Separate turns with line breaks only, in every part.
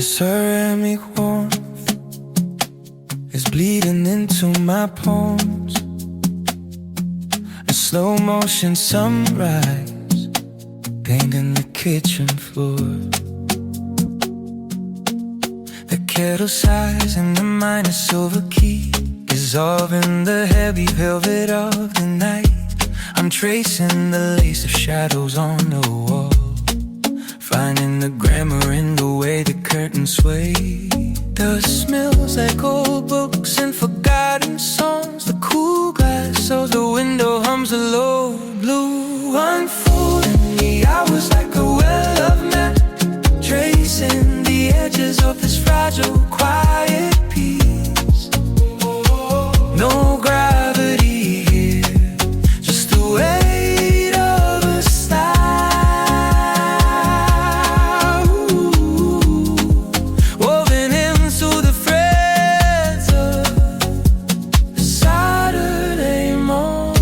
ceramic warmth is bleeding into my palms. A slow motion sunrise painting the kitchen floor. The kettle sighs and the minor silver key dissolving the heavy velvet of the night. I'm tracing the lace of shadows on the wall, finding the grammar in the way the curtains sway. The smells like old books and forgotten songs. The cool glass of the window hums a low blue, unfolding the hours like a well-loved map, tracing the edges of this fragile, quiet piece. No gravity here, just the weight of a star, woven into the threads of a Saturday morning.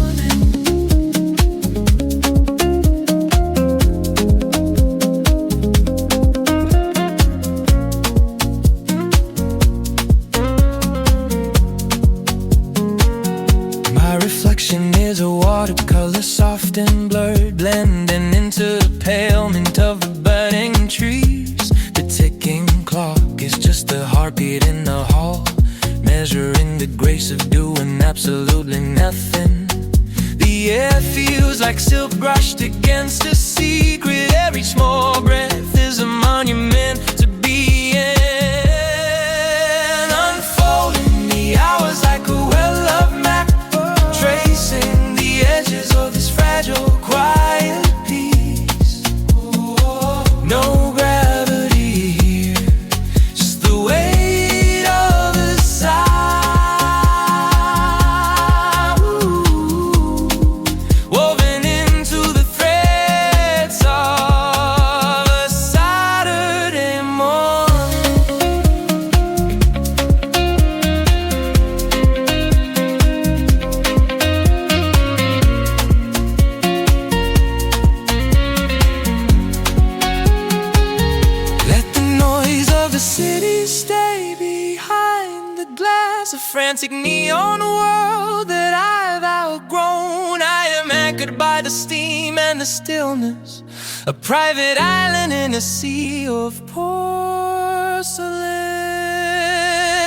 My reflection is a watercolor, soft and blurred, blending into the pale mint of the budding trees. The ticking clock is just a heartbeat in the hall, measuring the grace of doing absolutely nothing. The air feels like silk brushed against a secret. Every small breath is a monument to being. Unfolding the hours like a well-loved map, tracing the edges of this fragile, quiet piece. No gravity here, just the weight of a sigh, woven into the threads of a Saturday morning. Let the noise of the city stay behind the glass, a frantic neon world that I've outgrown. I am anchored by the steam and the stillness, a private island in a sea of porcelain.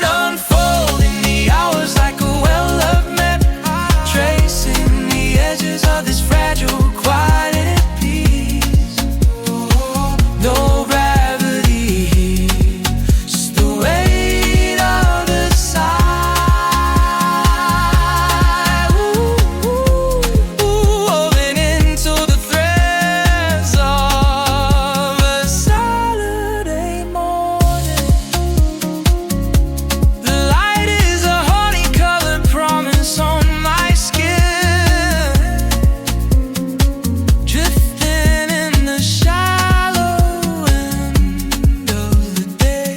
Unfolding the hours like a well-loved map, tracing the edges of this fragile, quiet piece. No gravity here, just the weight of the sigh, woven into the threads of a Saturday morning. The light is a honey-colored promise on my skin, drifting in the shallow end of the day.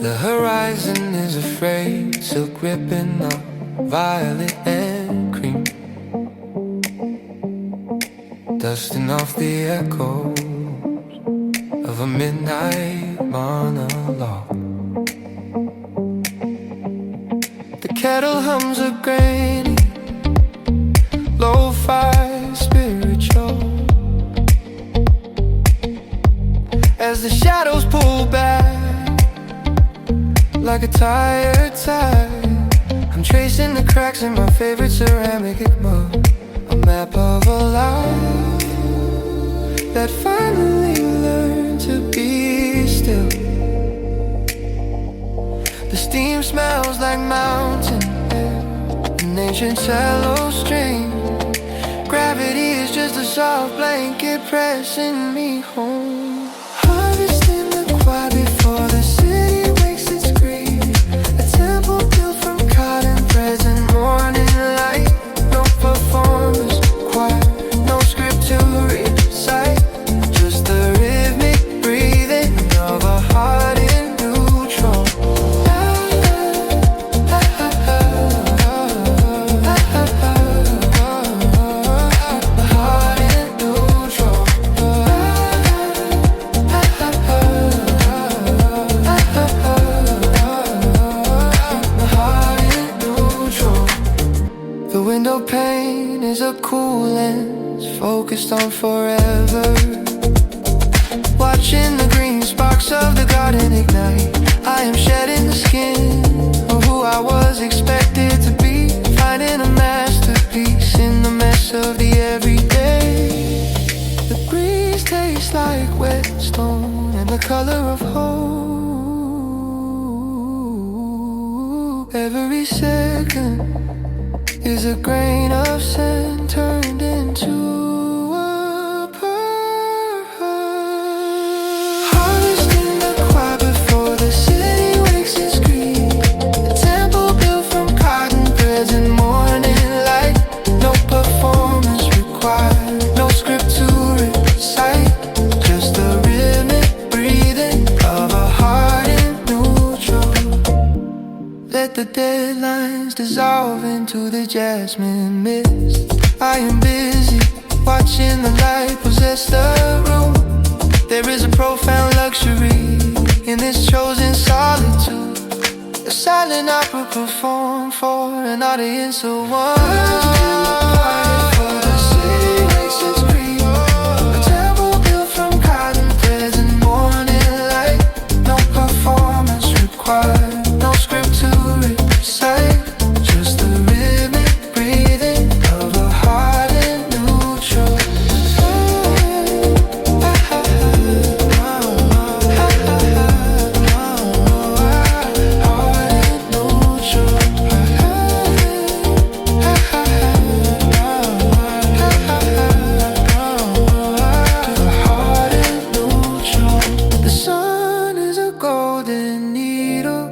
The horizon is afraid, silk ribbon of violet and cream, dusting off the echoes of a midnight monologue. The kettle hums a grainy, lo-fi spiritual, as the shadows pull back like a tired tide. I'm tracing the cracks in my favorite ceramic mug, a map of a life that finally learned to be still. The steam smells like mountain air, an ancient cello string. Gravity is just a soft blanket pressing me home. Harvesting the quiet before color of hope. Every second is a grain of sand turned into a pearl. Harvesting the quiet before the city wakes its greed. A temple built from cotton threads and morning light. No performance required, no script to recite. Just the rhythmic breathing of a heart in neutral. Let the deadlines dissolve into the jasmine mist. I am busy watching the light possess the room. There is a profound luxury in this chosen solitude. A silent opera performed for an audience of one. For the city makes its creed. A temple built from cotton threads and morning light. No performance required, no script to recite. Just the rhythmic breathing of a heart in neutral. The sun is a golden needle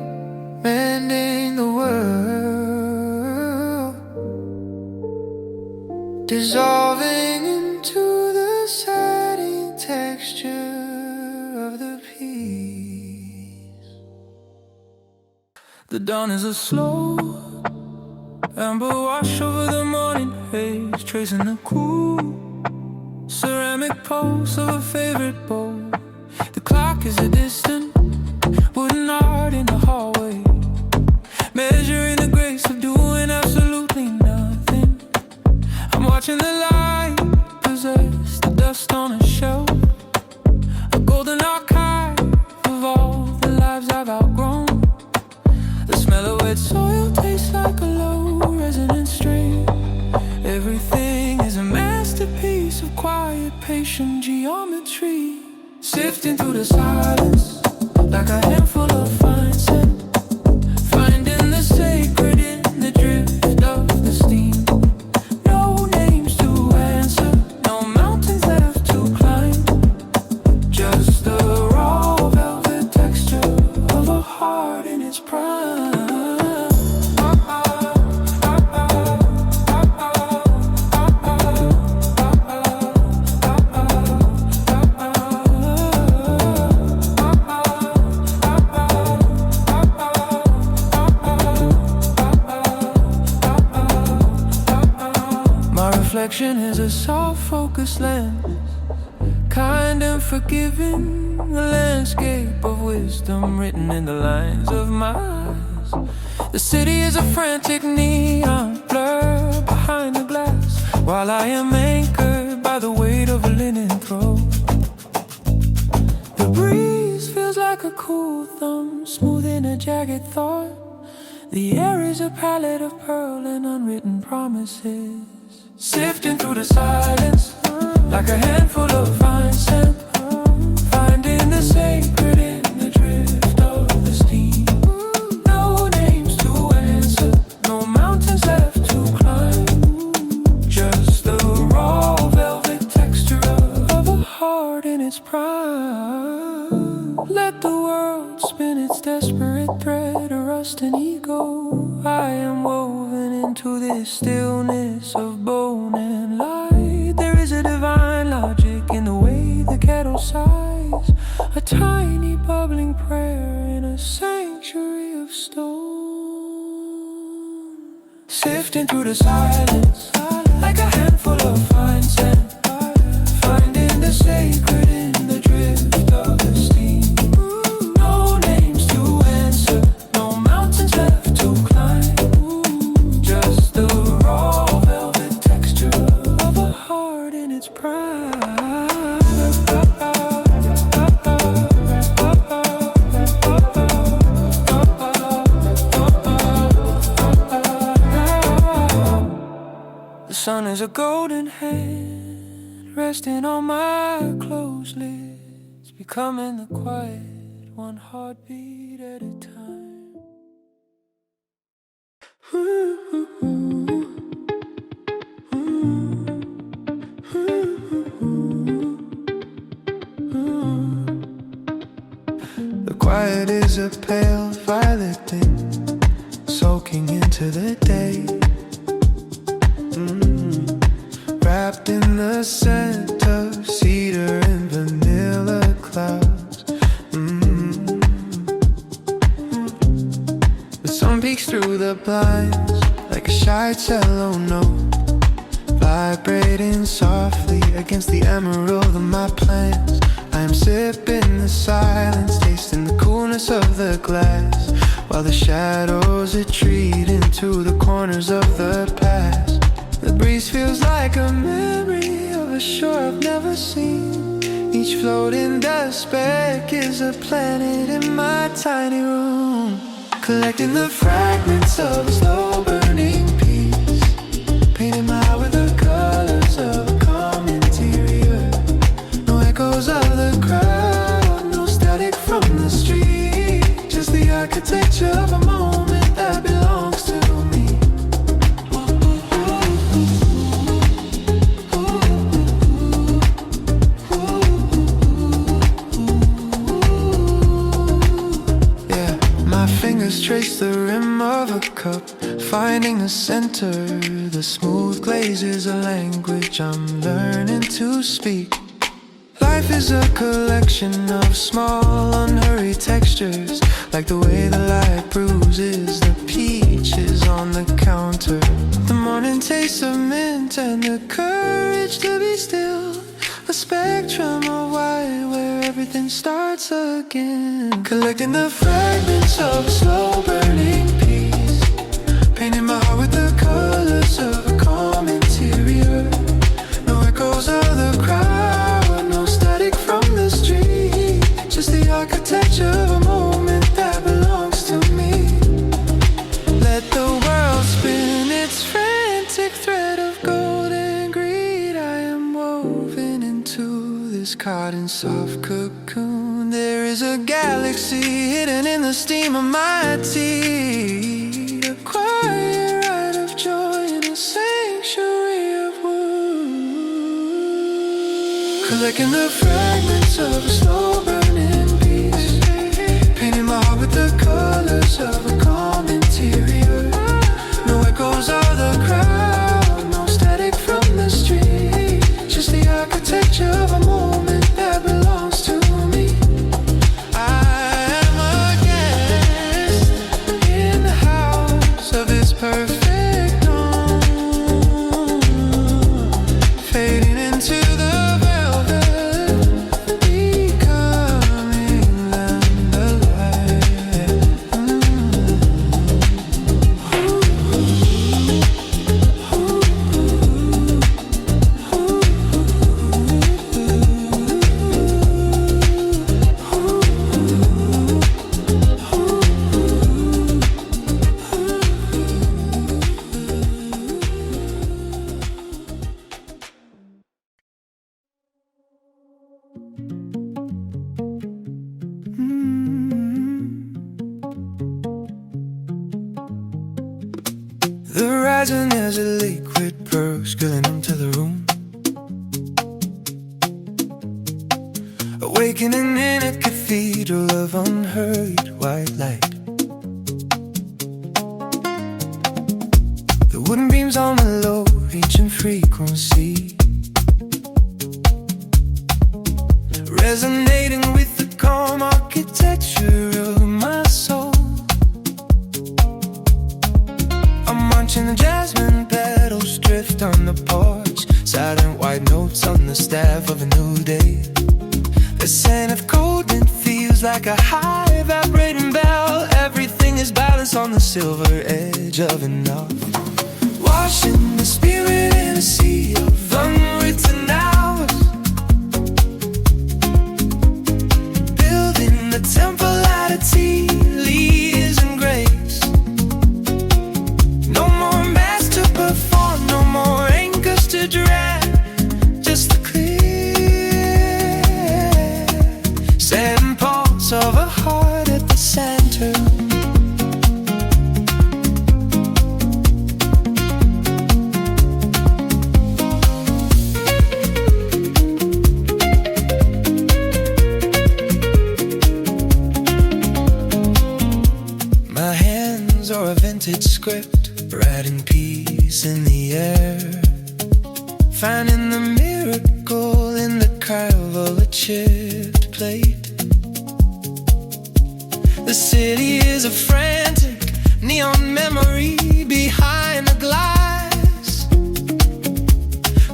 mending the world, dissolving into the satin texture of the peace. The dawn is a slow amber wash over the morning haze, tracing the cool ceramic pulse of a favorite bowl. The clock is a distant wooden art in the hallway, measuring the grace of doing absolutely nothing. I'm watching the light possess the dust on a shelf, a golden archive of all the lives I've outgrown. The smell of wet soil tastes like a low resonant string. Everything is a masterpiece of quiet, patient geometry. Sifting through the silence like a handful of fine sand, finding the sacred in the drift of the steam. No names to answer, no mountains left to climb. Just the raw velvet texture of a heart in its prime. Reflection is a soft focused lens, kind and forgiving, a landscape of wisdom written in the lines of my eyes. The city is a frantic neon blur behind the glass, while I am anchored by the weight of a linen throw. The breeze feels like a cool thumb, smoothing a jagged thought. The air is a palette of pearl and unwritten promises. Sifting through the silence like a handful of fine sand, finding the sacred in the drift of the steam. No names to answer, no mountains left to climb. Just the raw velvet texture of a heart in its prime. Let the world spin its desperate thread, a rust and ego. I am woven into this stillness of bone and light. There is a divine logic in the way the kettle sighs, a tiny bubbling prayer in a sanctuary of stone. Sifting through the silence like a handful of fine sand, finding the sacred in the drift of the steam. No names to answer, no mountains left to climb. Just the raw velvet texture of a heart in its prime. The sun is a golden hand resting on my closed lids, come in the quiet, one heartbeat at a time. The quiet is a pale violet thing, soaking into the day. Wrapped in the scent of cedar and vanilla clouds. The sun peeks through the blinds like a shy cello note, vibrating softly against the emerald of my plans. I am sipping the silence, tasting the coolness of the glass, while the shadows retreat into the corners of the past. The breeze feels like a memory of a shore I've never seen. Each floating dust speck is a planet in my tiny room, collecting the fragments of a slow burning piece, painting my eye with the colors of a calm interior. No echoes of the crowd, no static from the street, just the architecture of a moment that belongs to me. Yeah, my fingers trace the rim of a cup, finding the center. The smooth glaze is a language I'm learning to speak. Life is a collection of small, unhurried textures, like the way the light bruises the peaches on the counter. The morning taste of mint and the courage to be still, a spectrum of white where everything starts again. Collecting the fragments of a slow burning piece, painting my heart with the colors of a calm interior. No echoes of the crowd, no static from the street, just the architecture of a moment that belongs to me. Let the world spin its frantic thread of gold and greed. I am woven into this cotton soft cocoon. There is a galaxy hidden in the steam of my tea, a quiet rite of joy in a sanctuary of wood. Collecting the fragments of a slow burning piece, painting my heart with the colors of a calm interior. No echoes of the crowd, no static from the street, just the architecture of a moment that belongs to me. I am a guest in the house of this perfect home, fading into the velvet, becoming the light. The horizon is a liquid pearl spilling into the room, awakening in a cathedral of unhurried white light. The wooden beams on the low ancient frequency, resonating with the calm architecture of my soul. I'm watching the jasmine petals drift on the porch, silent white notes on the staff of a new day. The scent of coldness feels like a high vibrating bell. Everything is balanced on the silver edge of enough. Washing the spirit in a sea of unwritten hours, building the temple out of tea leaves and grapes. No more mass to perform, no more anchors to drag, just the clear lines or a vintage script, writing peace in the air, finding the miracle in the curve of a chipped plate. The city is a frantic neon memory behind the glass,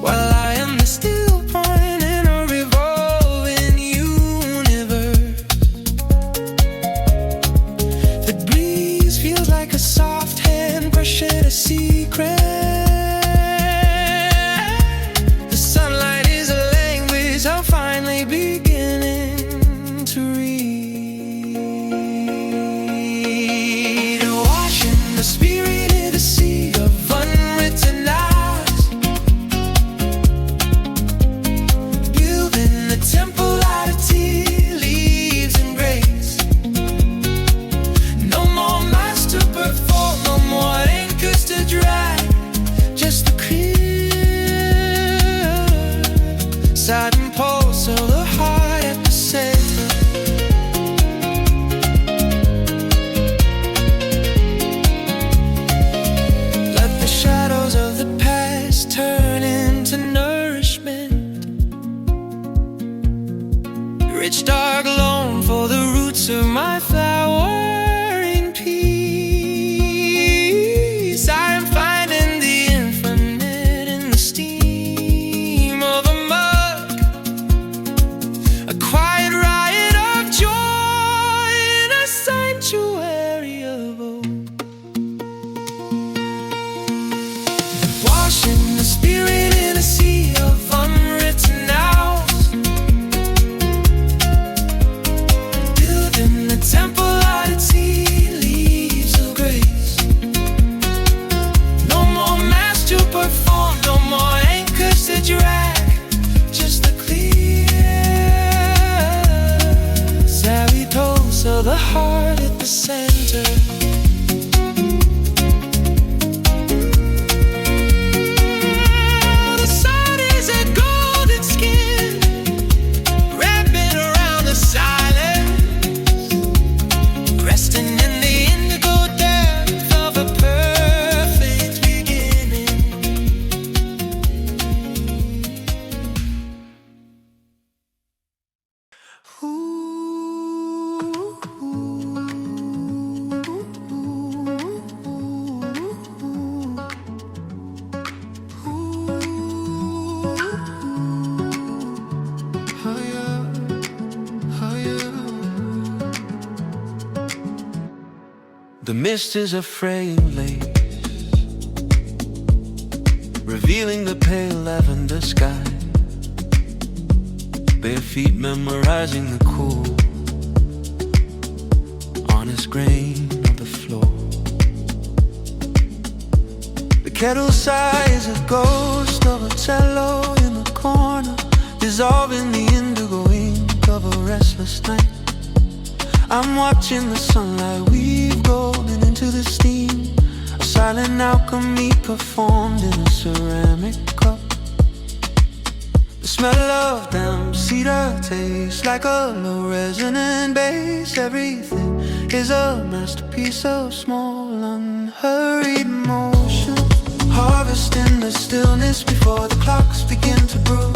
while I am the still point in a revolving universe. The breeze feels like a soft hand brushing a secret. The sunlight is a language I'm finally beginning to read. Washing the spirit in the sea of unwritten laws, building the temple out of tea leaves and grace. No more mass to perform, no more anchors to drag, just the clear Satin pulse of the heart at the center. Let the shadows of the past turn into nourishment. Rich dark loam for the roots of my flowering peace. I am finding the infinite in the steam of a mug, a quiet riot of joy in a sanctuary of old. Washing the spirit in a sea of unwritten hours, building the temple out of tea leaves of grace. No more mass to perform, no more anchors to drag, just the clear savvy pulse of the heart at the center. The sun is a golden skin wrapping around the silence, resting in the indigo depth of a perfect beginning. The mist is a fraying lace, revealing the pale lavender sky. Bare feet memorizing the cool, honest grain of the floor. The kettle sighs a ghost of a cello in the corner, dissolving the indigo ink of a restless night. I'm watching the sunlight weave golden into the steam, a silent alchemy performed in a ceramic cup. The smell of damp cedar tastes like a low resonant bass. Everything is a masterpiece of small unhurried motion, harvesting the stillness before the clocks begin to brew,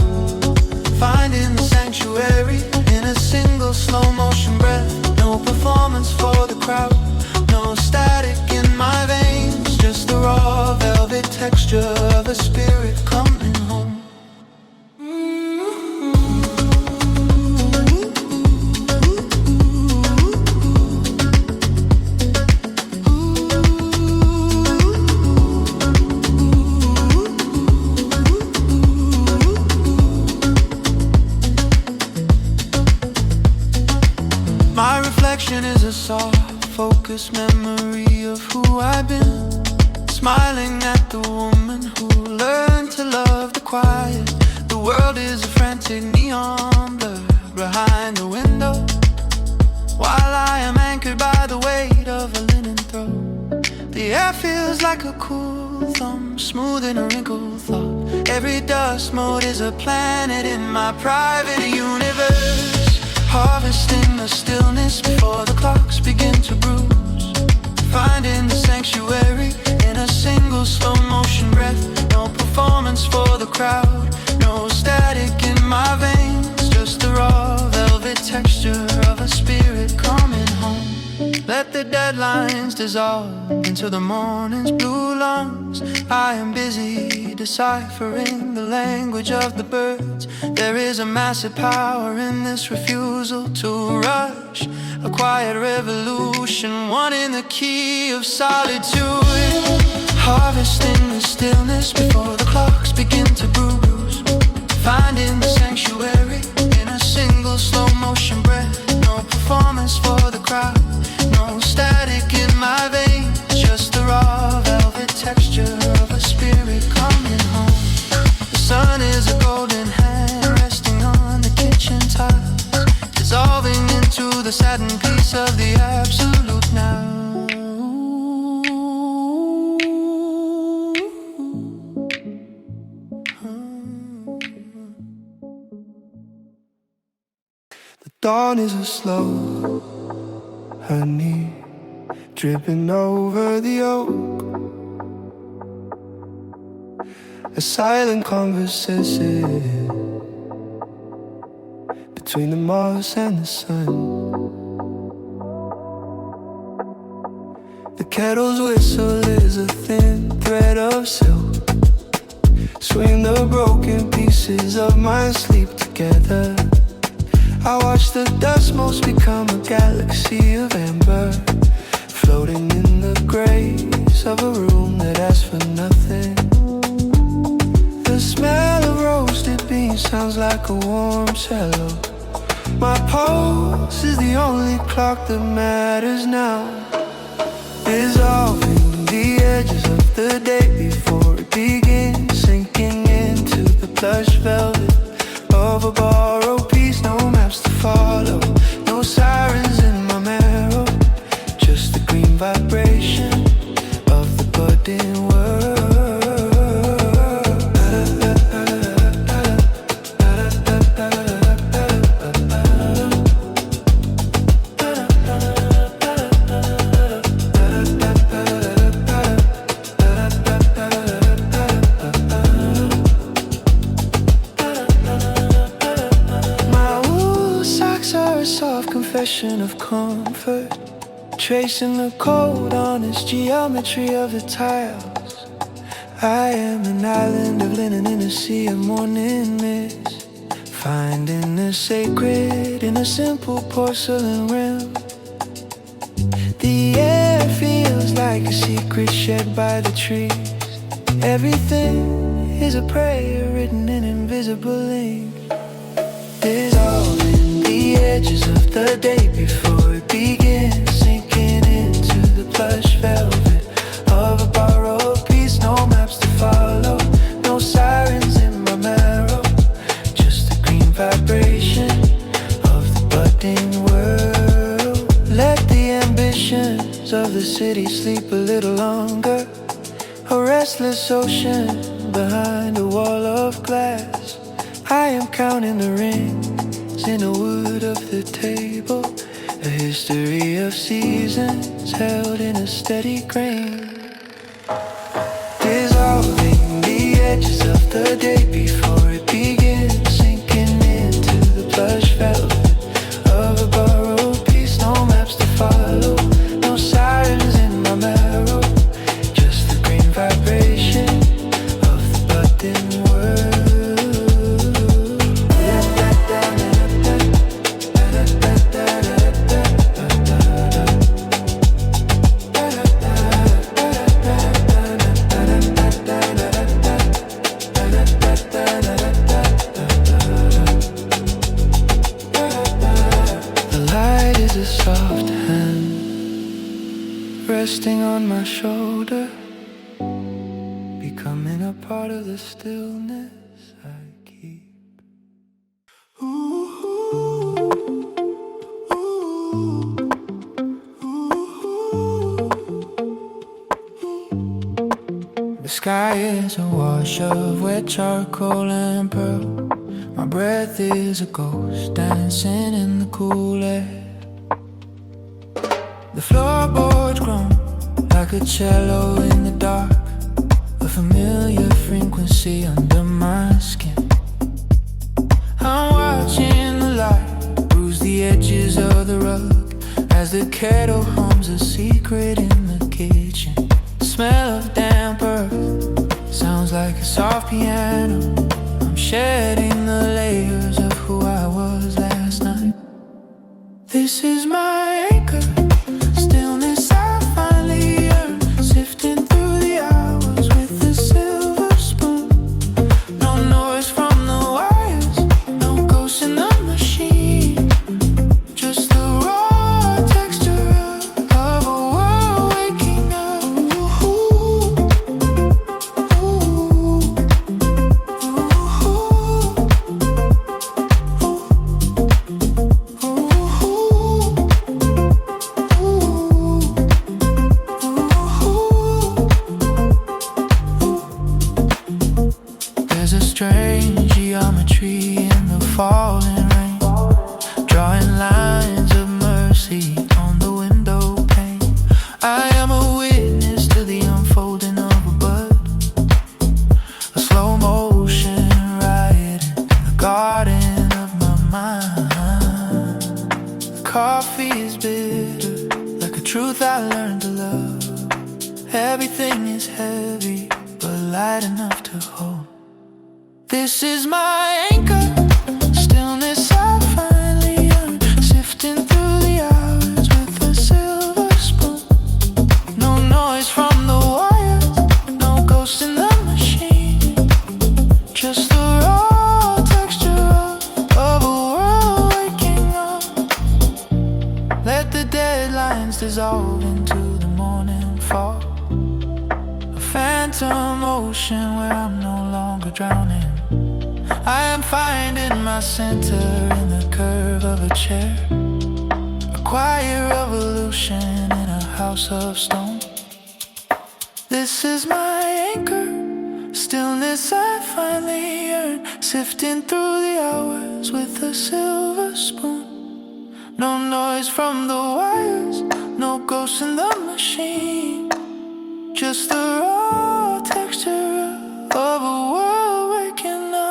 finding the sanctuary in a single slow motion breath. No performance for the crowd, no static in my veins, just the raw velvet texture of a spirit coming home. My reflection is a soft, focused memory of who I've been, smiling at the woman who learned to love the quiet. The world is a frantic neon blur behind the window, while I am anchored by the weight of a linen throw. The air feels like a cool thumb, smoothing a wrinkled thought. Every dust mote is a planet in my private universe, harvesting the stillness before the clocks begin to bruise, finding the same let the deadlines dissolve into the morning's blue lungs. I am busy deciphering the language of the birds. There is a massive power in this refusal to rush, a quiet revolution, one in the key of solitude. Harvesting the stillness before the clocks begin to bruise. Finding the sanctuary in a single slow motion breath. No performance for the crowd, no static in my veins, just the raw velvet texture of a spirit coming home. The sun is a golden hand resting on the kitchen tiles, dissolving into the satin piece of the absolute now.
Dawn is a slow honey dripping over the oak, a silent conversation between the moss and the sun. The kettle's whistle is a thin thread of silk. Swing the broken pieces of my sleep together. I watch the dust motes become a galaxy of amber, floating in the grace of a room that asks for nothing. The smell of roasted beans sounds like a warm cello. My pulse is the only clock that matters now. Dissolving the edges of the day before it begins, sinking into the plush velvet of a borrowed piece. No maps to follow, no sirens in my marrow, just the green vibration of the budding world. Confession of comfort, tracing the cold, honest geometry of the tiles. I am an island of linen in a sea of morning mist, finding the sacred in a simple porcelain rim. The air feels like a secret shared by the trees. Everything is a prayer written in invisible ink. Dissolving the edges of the day before it begins, sinking into the plush velvet of a borrowed piece. No maps to follow, no sirens in my marrow, just the green vibration of the budding world. Let the ambitions of the city sleep a little longer, a restless ocean behind a wall of glass. I am counting the rings in the wood of the table, a history of seasons held in a steady grain. Dissolving the edges of the day before it begins, sinking into the plush velvet of a borrowed piece. No maps to follow, no sirens in my marrow, just the green vibration of the budding world. Resting on my shoulder, becoming a part of the stillness I keep. The sky is a wash of wet charcoal and pearl. My breath is a ghost dancing in the cool air. The floorboards groan like a cello in the dark, a familiar frequency under my skin. I'm watching the light bruise the edges of the rug As the kettle hums a secret in the kitchen. The smell of damp earth sounds like a soft piano. I'm shedding the layers of who I was last night. This is my anchor, stillness I finally earned. Sifting through the hours with a silver spoon. No noise from the wires, no ghosts in the machine. Just the raw texture of a world waking up. There's a strange geometry in the falling rain, drawing lines of mercy on the window pane. I am a witness to the unfolding of a bud, a slow motion riot in the garden of my mind. The coffee is bitter, like a truth I learned to love. Everything is heavy, but light enough to hold. This is my anchor, stillness I finally earned. Sifting through the hours with a silver spoon. No noise from the wires, no ghosts in the machine. Just the raw texture of a world waking up. Let the deadlines dissolve into the morning fog. A phantom ocean where I'm no longer drowning. I am finding my center in the curve of a chair. A quiet revolution in a house of stone. This is my anchor, stillness I finally earned. Sifting through the hours with a silver spoon. No noise from the wires, no ghosts in the machine. Just the raw texture of a world waking up.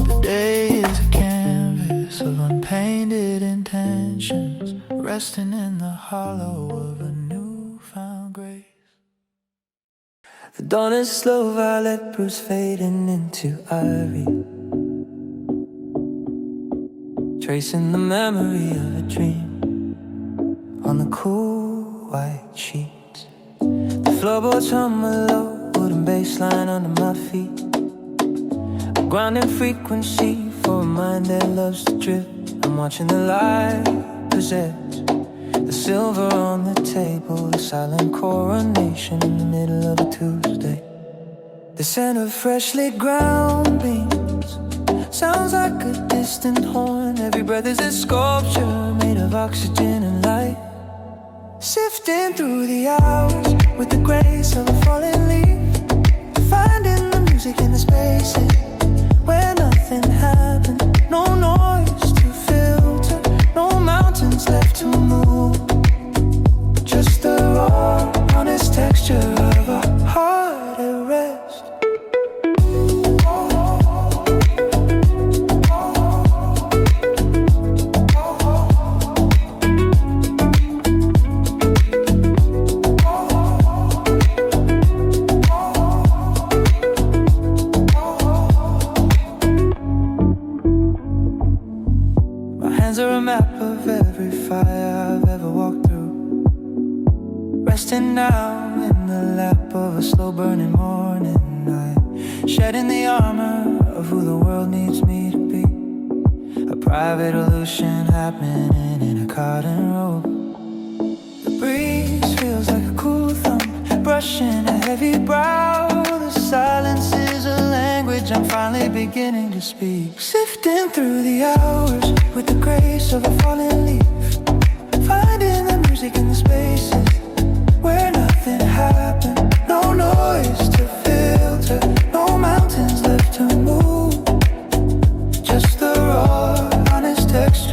The day is a canvas of unpainted intentions, resting in the hollow of a newfound grace.
The dawn is slow, violet bruise fading into ivory, tracing the memory of a dream on the cool white sheets. The floorboards hum a low wooden baseline under my feet, a grounding frequency for a mind that loves to drift. I'm watching the light possess the silver on the table, the silent coronation in the middle of a Tuesday. The scent of freshly ground beans sounds like a distant horn. Every breath is a sculpture made of oxygen and light. Sifting through the hours with the grace of a falling leaf, finding the music in the spaces where nothing happened. No noise to filter, no mountains left to move. Just the raw, honest texture of a heart at rest. My hands are a map of every fire I've ever walked through, resting now in the lap of a slow burning morning night, shedding the armor of who the world needs me to be. A private illusion happening in a cotton robe. The breeze feels like a cool thumb brushing a heavy brow. The silence is a language I'm finally beginning to speak. Sifting through the hours with the grace of a falling leaf, finding the music in the spaces where nothing happened. No noise to filter, no mountains left to move. Just the raw, honest texture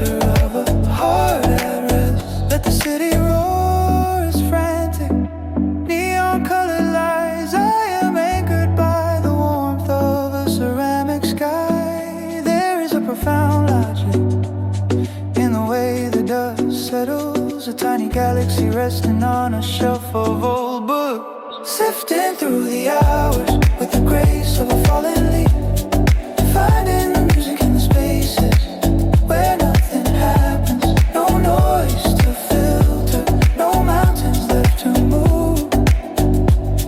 settles, a tiny galaxy resting on a shelf of old books. Sifting through the hours with the grace of a fallen leaf, finding the music in the spaces where nothing happens. No noise to filter, no mountains left to move,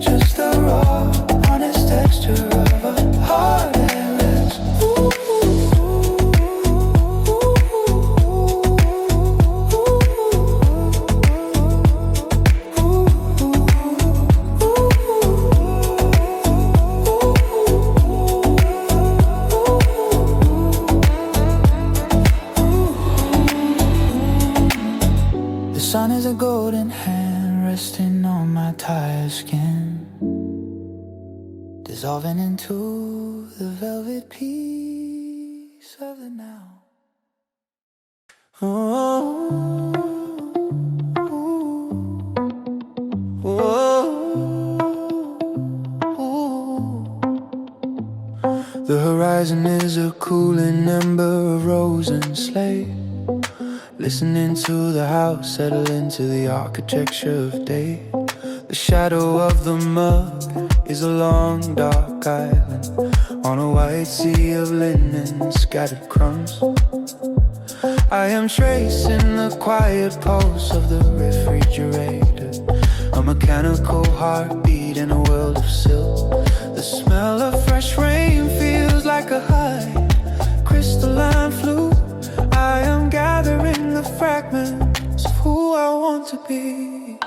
just the raw, honest texture of a heart at rest. The sun is a golden hand resting on my tired skin, dissolving into the velvet peace of the now. Oh, the horizon is a cooling ember of rose and slate, listening to the house settle into the architecture of day. The shadow of the mug is a long dark island on a white sea of linen scattered crumbs. I am tracing the quiet pulse of the refrigerator, a mechanical heartbeat in a world of silk. The smell of fresh rain feels like a high crystalline flute. I am gathering the fragments of who I want to be,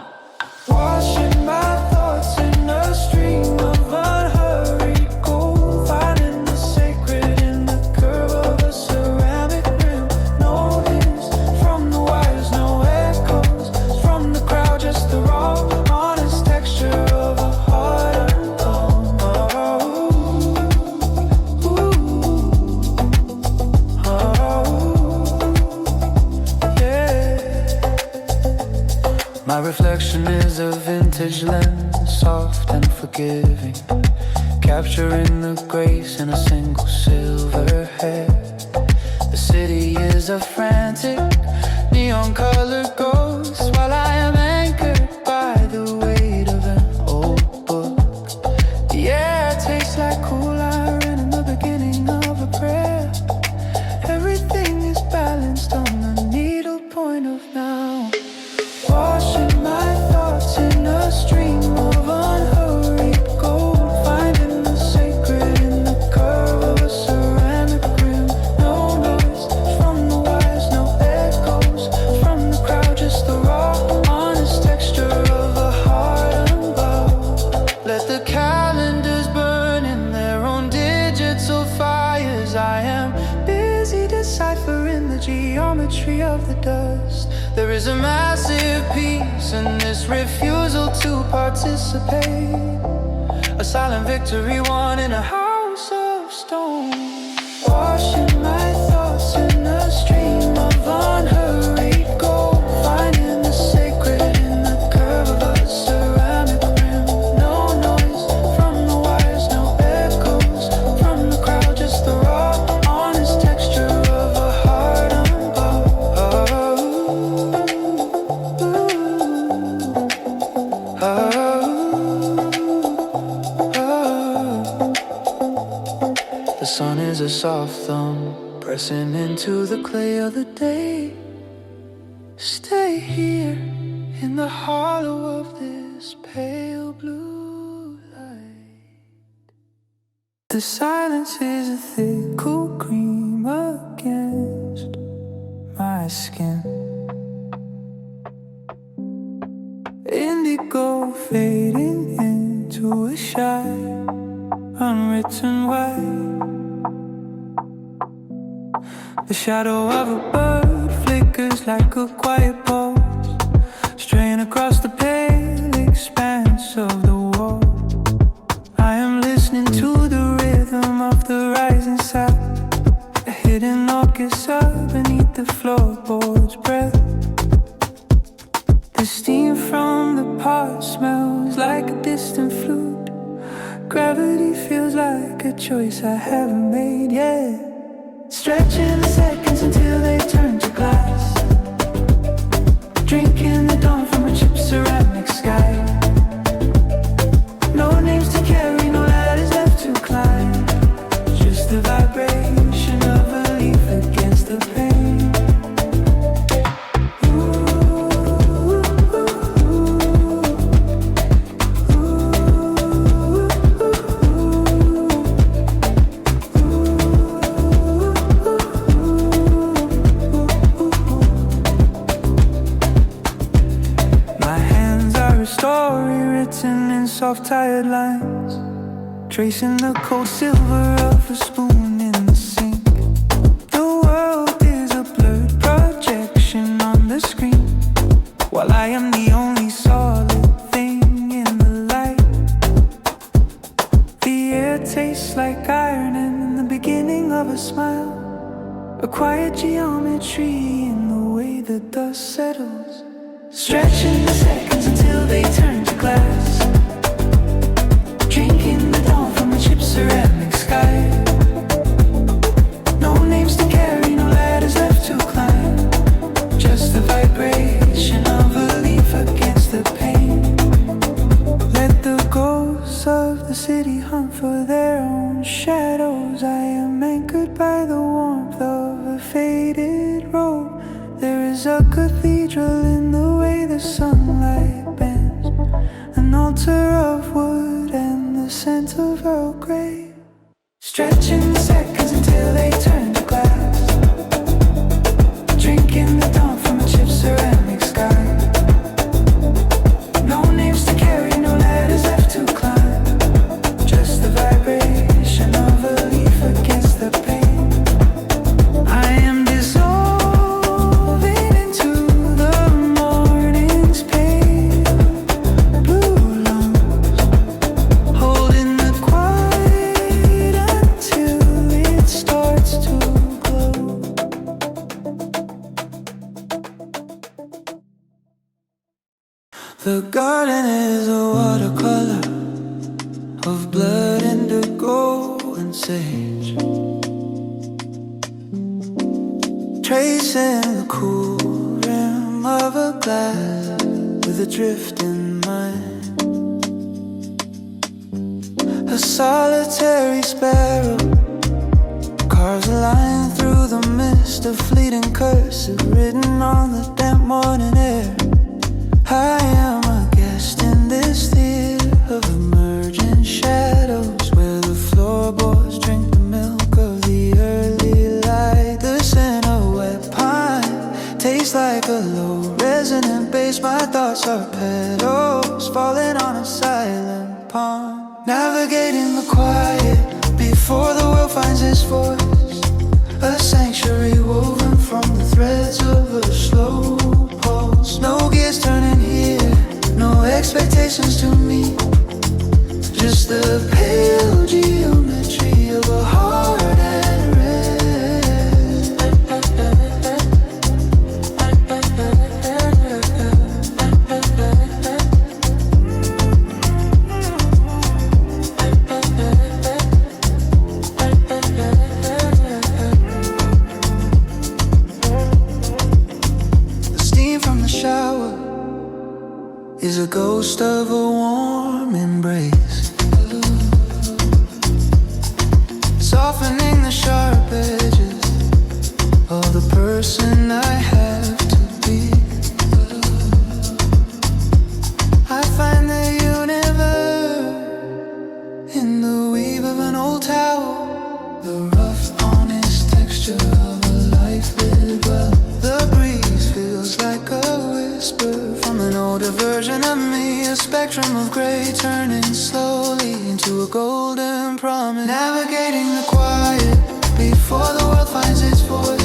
washing my thoughts in a stream of unhurried gold, finding the sacred in the curve of a ceramic rim. No hints from the wires, no echoes from the crowd, just the raw, honest texture of a heart unborn. My reflection is a vintage lens, soft and forgiving, capturing the grace in a single silver hair. The city is a frantic, neon-colored ghost, while I am anchored by the weight of an old book. The air tastes like cool iron in the beginning of a prayer. Everything is balanced on the needle point of now. Washing my thoughts in a stream of unhurried gold, finding the sacred in the curve of a ceramic rim. No noise from the wires, no echoes from the crowd, just the raw, honest texture of a heart unbowed. Let the calendars burn in their own digital fires. I am busy deciphering the geometry of the dust. There is a massive peace in this refusal to participate, a silent victory won in a house of stone. Washing my thoughts in a stream of unhurried gold, finding the sacred in the curve of a ceramic rim. No noise from the wires, no echoes from the crowd, just the raw, honest texture of a heart unbowed. The sun is a soft thumb, pressing into the clay of the day. Stay here in the hollow of this pale blue light. The silence is a thick, cool cream against my skin. Indigo fading into a shy, unwritten white. The shadow of a bird flickers like a quiet pulse, straying across the pale expanse of the wall. I am listening to the rhythm of the rising sound, a hidden orchestra beneath the floorboard's breath. The steam from the pot smells like a distant flute. Gravity feels like a choice I haven't made yet. Stretching the seconds until they turn to glass.
soft tired lines, tracing the cold silver of a spoon in the sink. The world is a blurred projection on the screen, while I am the only solid thing in the light. The air tastes like iron and the beginning of a smile, a quiet geometry in the way the dust settles, stretching the seconds until they turn to glass, drinking the dawn from a chipped ceramic sky. No names to carry, no ladders left to climb, just the vibration of a leaf against the pain. Let the ghosts of the city hunt for their own shadows. I am anchored by the warmth of a faded robe. There is a cathedral in the way the sunlight bends, an altar of wood and the scent of Earl Grey, stretching the seconds until they turn to glass, drinking the dawn from a chipped ceramic sky. No names to carry, no ladders left to climb, just the vibration of a leaf against the pain. I am dissolving into the morning's pale blue lungs, holding the quiet until it starts to glow. The garden is a watercolor of blood, indigo, and sage, tracing the cool rim of a glass with a drift in mind. A solitary sparrow carves a line through the mist, a fleeting cursive written on the damp morning air. I am a guest in this theater of emerging shadows, where the floorboards drink the milk of the early light. The scent of wet pine tastes like a low resonant bass. My thoughts are petals falling on a silent pond, navigating the quiet before the world finds its voice. A sanctuary woven from the threads of a slow pulse. No gears turning here, no expectations to meet, just the pale geometry of a heart at rest. The steam from the shower is a ghost of a warm embrace, softening the sharp edges of the person I have to be. I find the universe in the weave of an old towel, the rough, honest texture of a life lived well. The breeze feels like a whisper from an older version of me, a spectrum of gray turning slowly into a golden promise, navigating the quiet before the world finds its voice.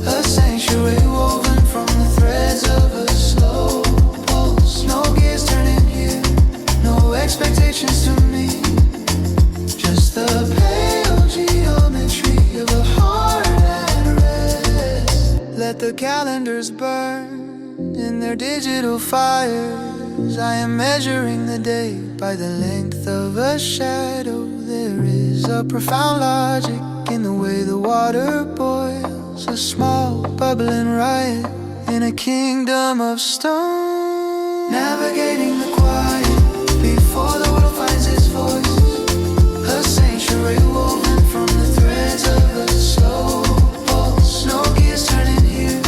A sanctuary woven from the threads of a slow pulse. No gears turning here, no expectations to meet, just the pale geometry of a heart at rest. Let the calendars burn in their digital fires. I am measuring the day by the length of a shadow. There is a profound logic in the way the water boils, a small bubbling riot in a kingdom of stone, navigating the quiet before the world finds its voice. A sanctuary woven from the threads of a slow pulse. No gears turning here,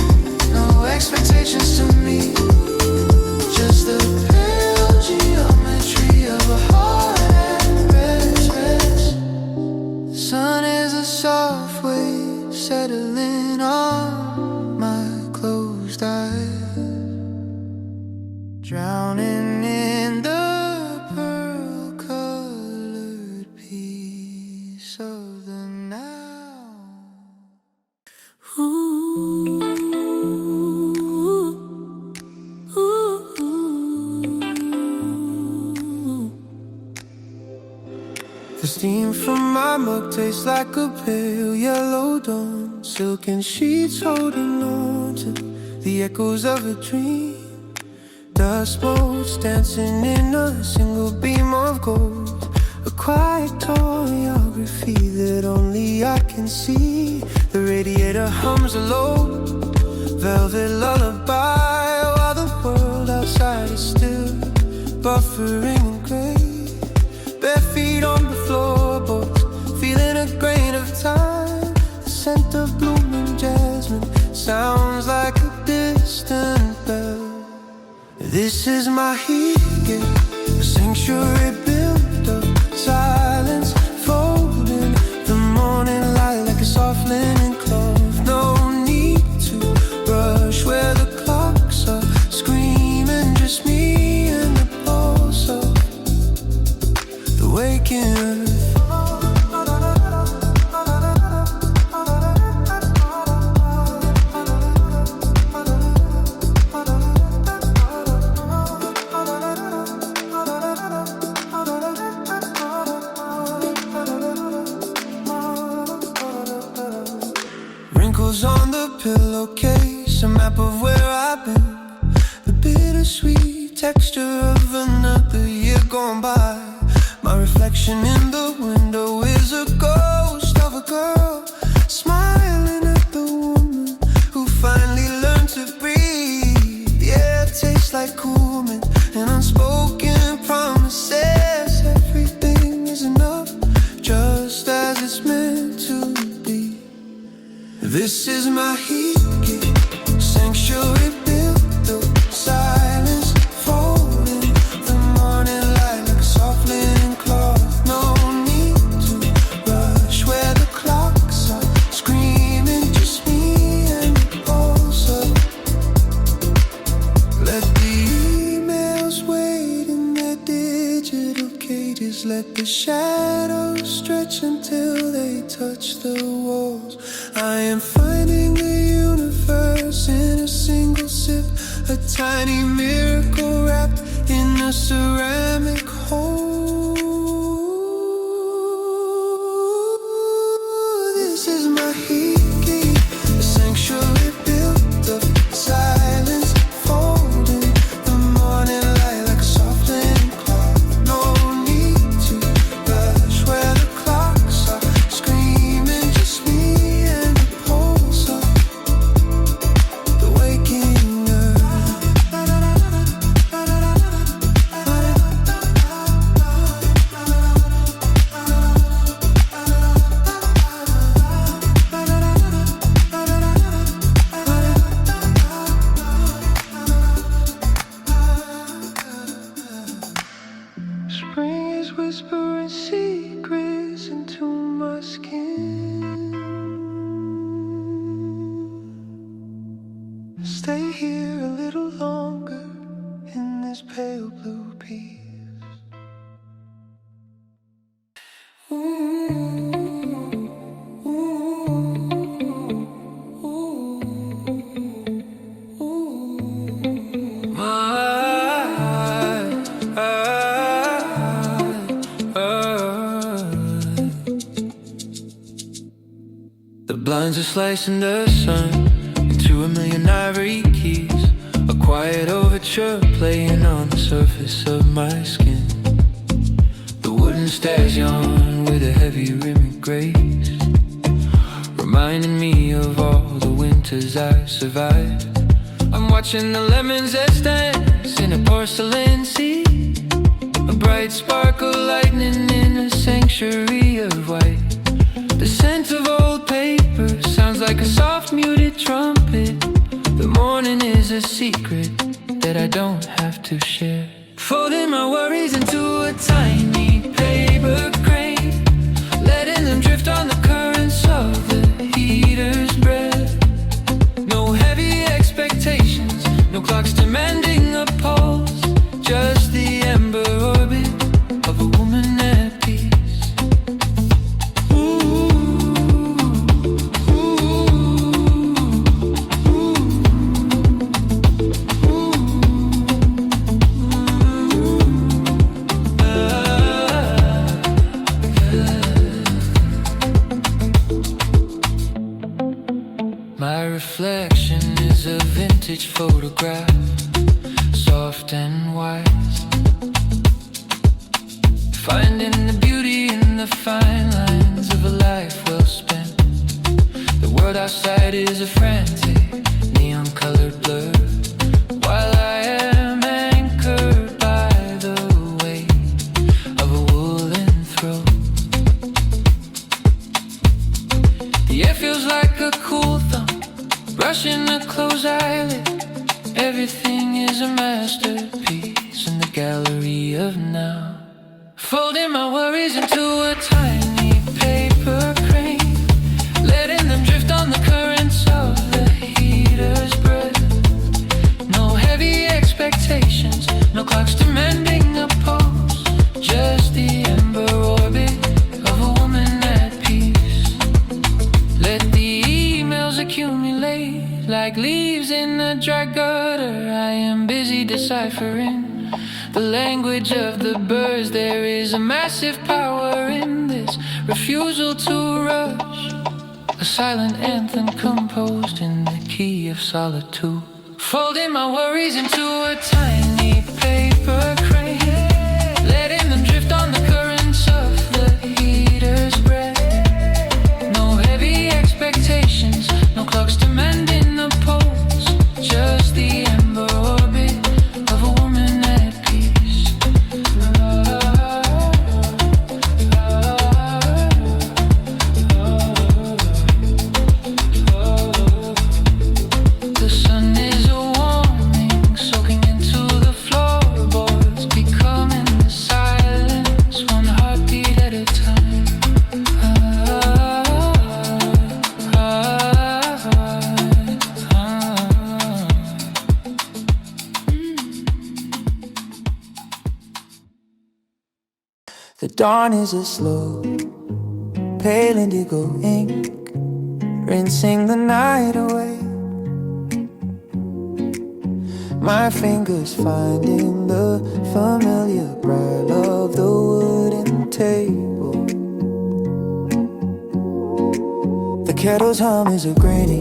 no expectations to meet, just the pale geometry of a heart at rest. The sun is a soft wave settling on my closed eyes, drowning in the
steam from my mug tastes like a pale yellow dawn. Silken sheets holding on to the echoes of a dream. Dust motes dancing in a single beam of gold. A quiet choreography that only I can see. The radiator hums a low velvet lullaby, while the world outside is still buffering in gray. Bare feet on the floorboards, feeling a grain of time. The scent of blooming jasmine sounds like a distant bell. This is my Hygge, a sanctuary built of silence, folding the morning light like a soft linen cloth. No need to rush where the clocks are screaming, just me and the pulse of the waking earth. On the pillowcase, a map of where I've been. The bittersweet texture of another year gone by. My reflection in the window is a ghost of a girl, smiling at the woman who finally learned to breathe. The air tastes like cool mint and unspoken promises. Everything is enough, just as it's meant to be. This is my Hygge, sanctuary built of silence, folding the morning light like a soft linen cloth. No need to rush where the clocks are screaming, just me and the pulse of. Let the emails wait in their digital cages. Let the shadows stretch until they touch the walls. I am finding the universe in a single sip, a tiny miracle wrapped in a ceramic hole. This is my Hygge, a sanctuary built of silence, folding the morning light like a soft linen cloth. No need to rush where the clocks are screaming, just me. Whispering secrets into my skin. Stay here a little longer in this pale blue peace.
Blinds are slicing the sun into a million ivory keys. A quiet overture playing on the surface of my skin. The wooden stairs yawn with a heavy rimming grace, reminding me of all the winters I survived. I'm watching the lemons that dance in a porcelain sea. A bright sparkle lightning in a sanctuary of white. The scent of old paper sounds like a soft muted trumpet. The morning is a secret that I don't have to share. Folding my worries into a tiny paper crate, letting them drift on the currents of the heater's breath. No heavy expectations, no clocks demanding a pulse, just the ember orbit of a woman at peace. vintage photograph, soft and wise, finding the beauty in the fine lines of a life well spent. The world outside is a frantic, neon-colored blur, while I am anchored by the weight of a woolen throat. The air feels like a cool thumb, brushing a closed eyelid. Everything is a masterpiece in the gallery of now. Folding my worries into a tiny paper crane, letting them drift on the currents of the heater's breath. No heavy expectations, no clocks demanding a pulse, just the ember orbit of a woman at peace. Let the emails accumulate like leaves in a dry gutter. I am busy deciphering the language of the birds. There is a massive power in this refusal to rush, a silent anthem composed in the key of solitude. Folding my worries into a tiny paper crane, letting them drift on the currents of the heater's breath. No heavy expectations, no clocks demanding a pulse, just the ember orbit of a woman at peace. The sun is a warming, soaking into the floorboards, becoming the silence, one heartbeat at a time.
The dawn is a slow, pale indigo ink, rinsing the night away. My fingers finding the familiar brattle of the wooden table. The kettle's hum is a grainy,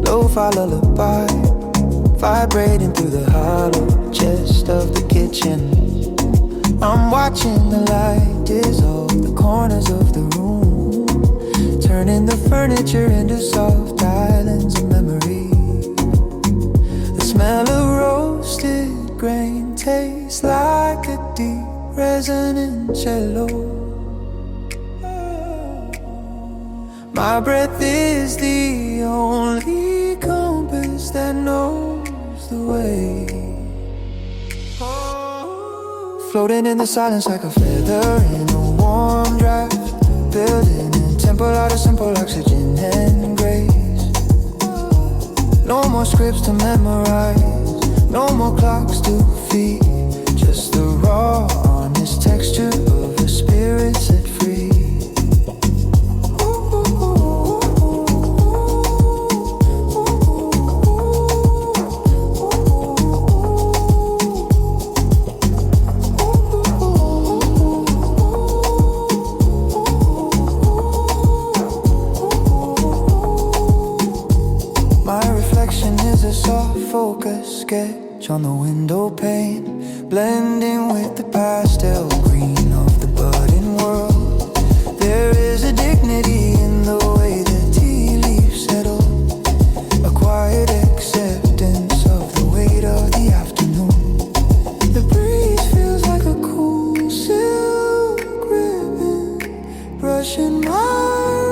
lo-fi lullaby, vibrating through the hollow chest of the kitchen. I'm watching the light dissolve the corners of the room, turning the furniture into soft islands of memory. The smell of roasted grain tastes like a deep resonant cello. My breath is the only compass that knows the way. Floating in the silence like a feather in a warm draft, building a temple out of simple oxygen and grace. No more scripts to memorize, no more clocks to feed, just the raw, honest texture of a spirit set free. Focus sketch on the window pane, blending with the pastel green of the budding world. There is a dignity in the way the tea leaves settle, a quiet acceptance of the weight of the afternoon. The breeze feels like a cool silk ribbon brushing my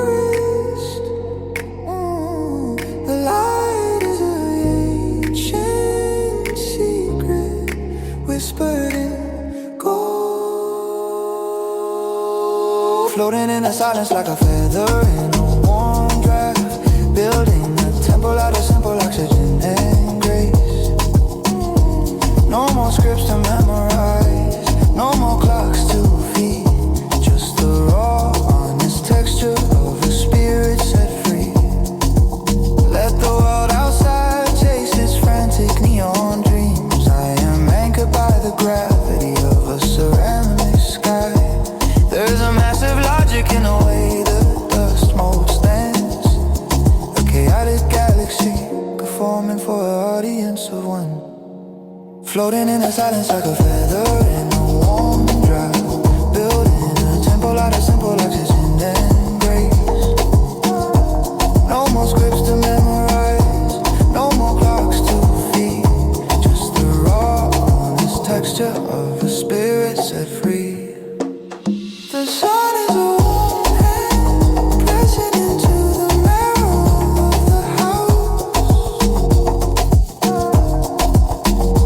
wrist. The light is whispered in gold. Floating in the silence like a feather in a warm draft, building a temple out of simple oxygen and grace. No more scripts to memorize, no more clocks to feed, just the raw, honest texture of a spirit set free. Let the world outside chase its frantic neon dreams. I am anchored by the gravity of a ceramic sky. There's a massive logic in the way the dust molds audience of one, floating in the silence like a feather in a warm drive, building a tempo out of simple oxygen and grace. No more scripts to memorize, no more clocks to feed, just the raw, honest texture of a spirit set free. The sun is a warm hand, pressing into the marrow of the house,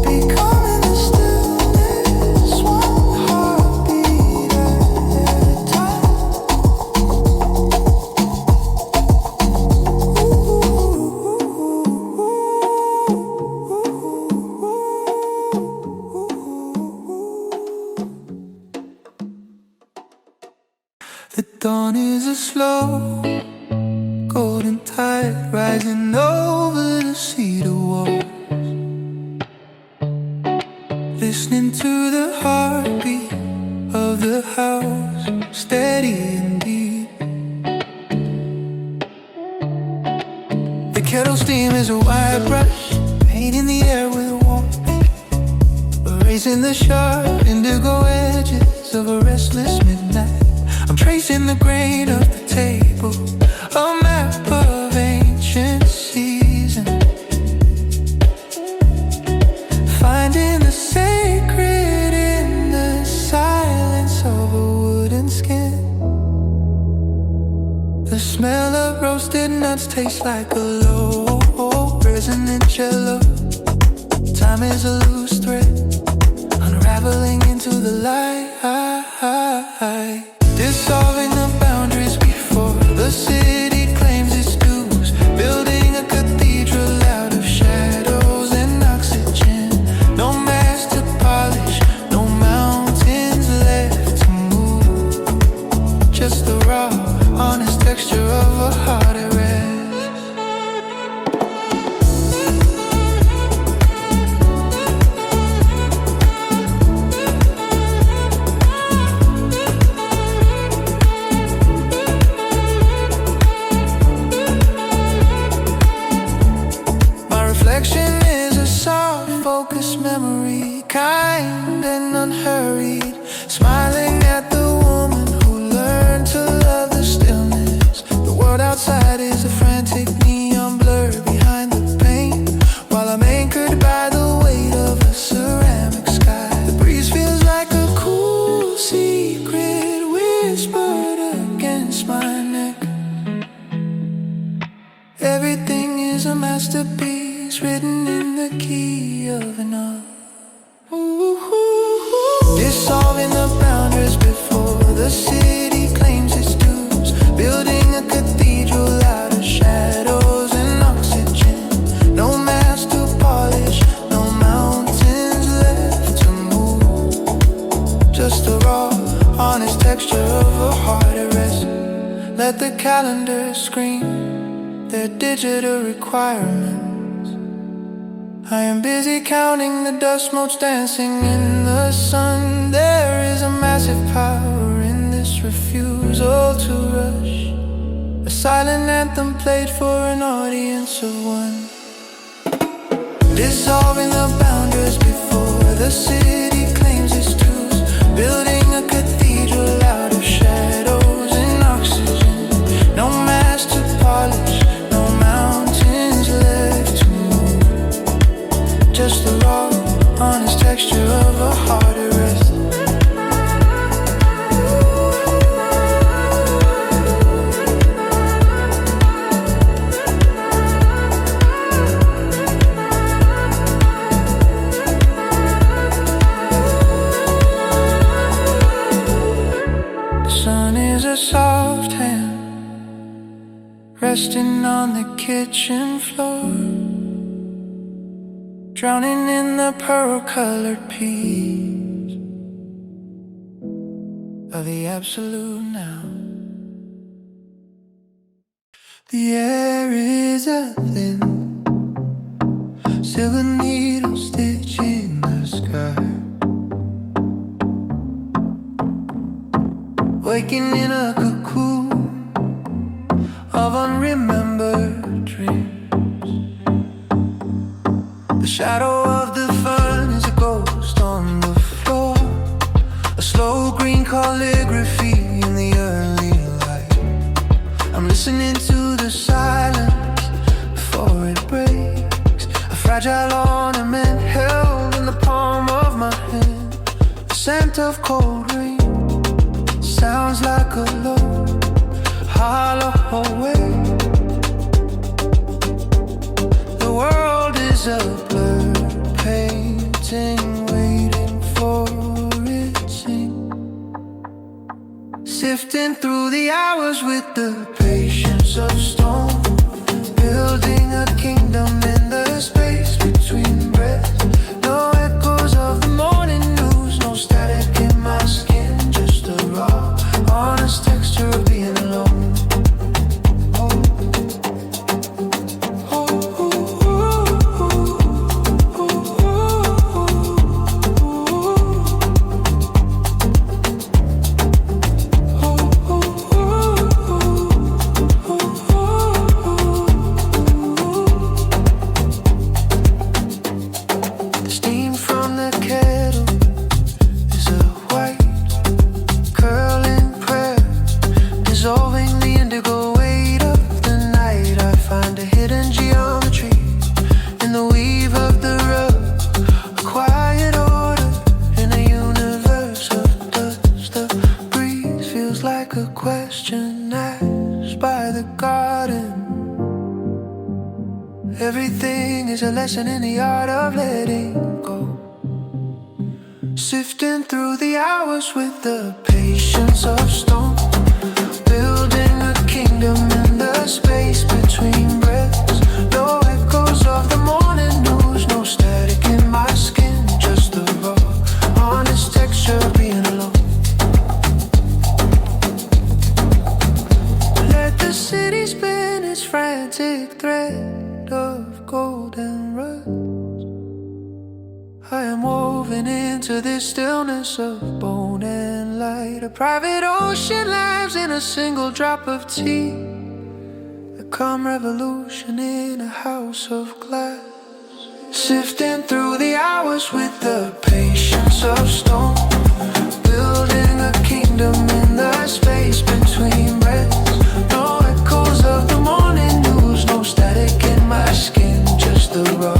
becoming the stillness, one heartbeat at a time. The dawn is a slow golden tide rising over the cedar walls, listening to the heartbeat of the house, steady and deep. The kettle steam is a wide brush, painting the air with warmth, erasing the sharp indigo edges of a restless midnight. I'm tracing the grain of the table, a map of ancient seasons, finding the sacred in the silence of a wooden skin. The smell of roasted nuts tastes like a low resonant cello. Time is a loose thread, unraveling into the light, dissolving the boundaries before the city claims its dues, building a cathedral out of shadows and oxygen. No mask to polish, no mountains left to move, just the raw, honest texture of a heart at rest. Memory, kind and unhurried, smiling at the woman who learned to love the stillness. The world outside is a frantic neon blur behind the paint, while I'm anchored by the weight of a ceramic sky. The breeze feels like a cool secret whispered against my neck. Everything is a masterpiece written in the key of an art. Dissolving the boundaries before the city claims its dues, building a cathedral out of shadows and oxygen. No mask to polish, no mountains left to move, just the raw, honest texture of a heart at rest. Let the calendar scream their digital requirements. I am busy counting the dust motes dancing in the sun. There is a massive power in this refusal to rush, a silent anthem played for an audience of one. Dissolving the boundaries before the city claims its dues, building a cathedral out of shadows and oxygen. No mask to polish, no mountains left to move, just the raw, honest texture of a heart at rest. The sun is a soft hand, resting on the kitchen floor, drowning in the pearl-colored peace of the absolute now. The air is a thin silver needle stitching the sky, waking in a cocoon of unremembered dreams. shadow of the fern is a ghost on the floor. A slow green calligraphy in the early light. I'm listening to the silence before it breaks. A fragile ornament held in the palm of my hand. The scent of cold rain sounds like a low, hollow way. The world is a blur painting, waiting for it sing. Sifting through the hours with the patience of stone. Building a kingdom in the space between breaths. No echoes of the morning news, no static in my skin. Just a raw, honest texture of being alone. In the art of letting go. Sifting through the hours with the patience of stone. Building a kingdom in the space between breaths. No echoes of the morning news, no static in my skin. Just the raw, honest texture of being alone. Let the city spin its frantic thread of golden rust. I am woven into this stillness of bone and light. A private ocean lives in a single drop of tea. A calm revolution in a house of glass. Sifting through the hours with the patience of stone. Building a kingdom in the space between breaths. No echoes of the morning news, no static in my skin. Just the raw,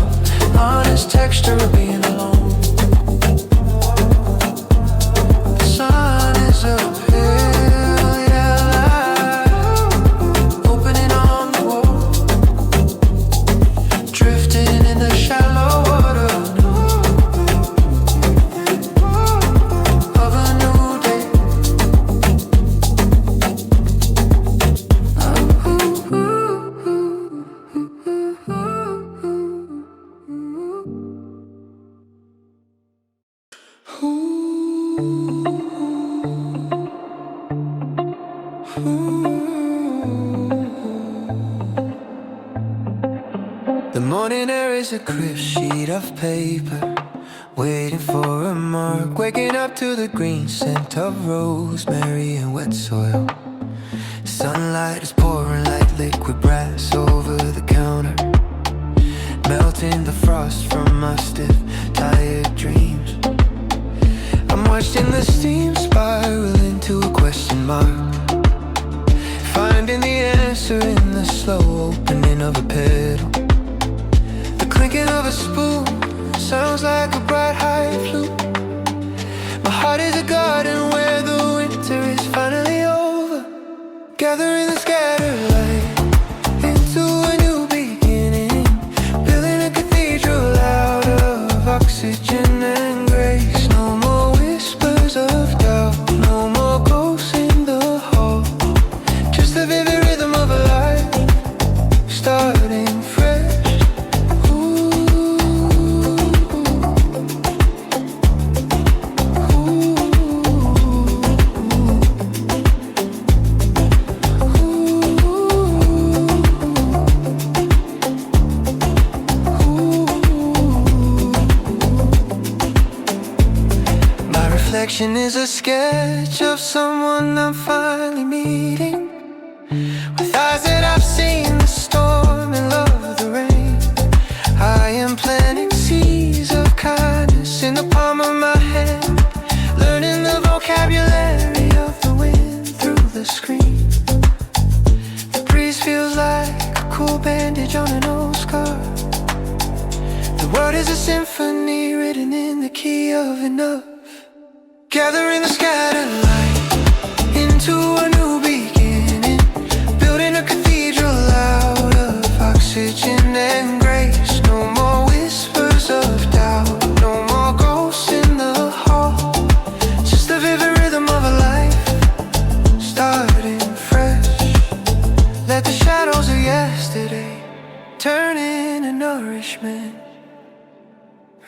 honest texture of being alone. The sun is a pale yellow, opening on the wall. Drifting in the shallow water of a new day. The morning air is a crisp sheet of paper, waiting for a mark. Waking up to the green scent of rosemary and wet soil. Sunlight is pouring like liquid brass over the counter, melting the frost from my stiff, tired dreams. I'm watching the steam spiral into a question mark, finding the answer in the slow opening of a petal. The clinking of a spoon sounds like a bright high flute. My heart is a garden where the winter is finally over, gathering the scattered light into a new beginning, building a cathedral out of oxygen and grace. No more whispers of doubt, no more ghosts in the hall, just the vivid rhythm of a life starting fresh. Reflection is a sketch of someone I'm finally meeting, with eyes that I've seen the storm and love the rain. I am planting seeds vocabulary of the wind through the screen. The breeze feels like a cool bandage on an old scar. The world is a symphony written in the key of enough. Gathering the scattered light into a new beginning, building a cathedral out of oxygen and grace. No more whispers of doubt, no more ghosts in the hall. Just the vivid rhythm of a life starting fresh. Let the shadows of yesterday turn into nourishment.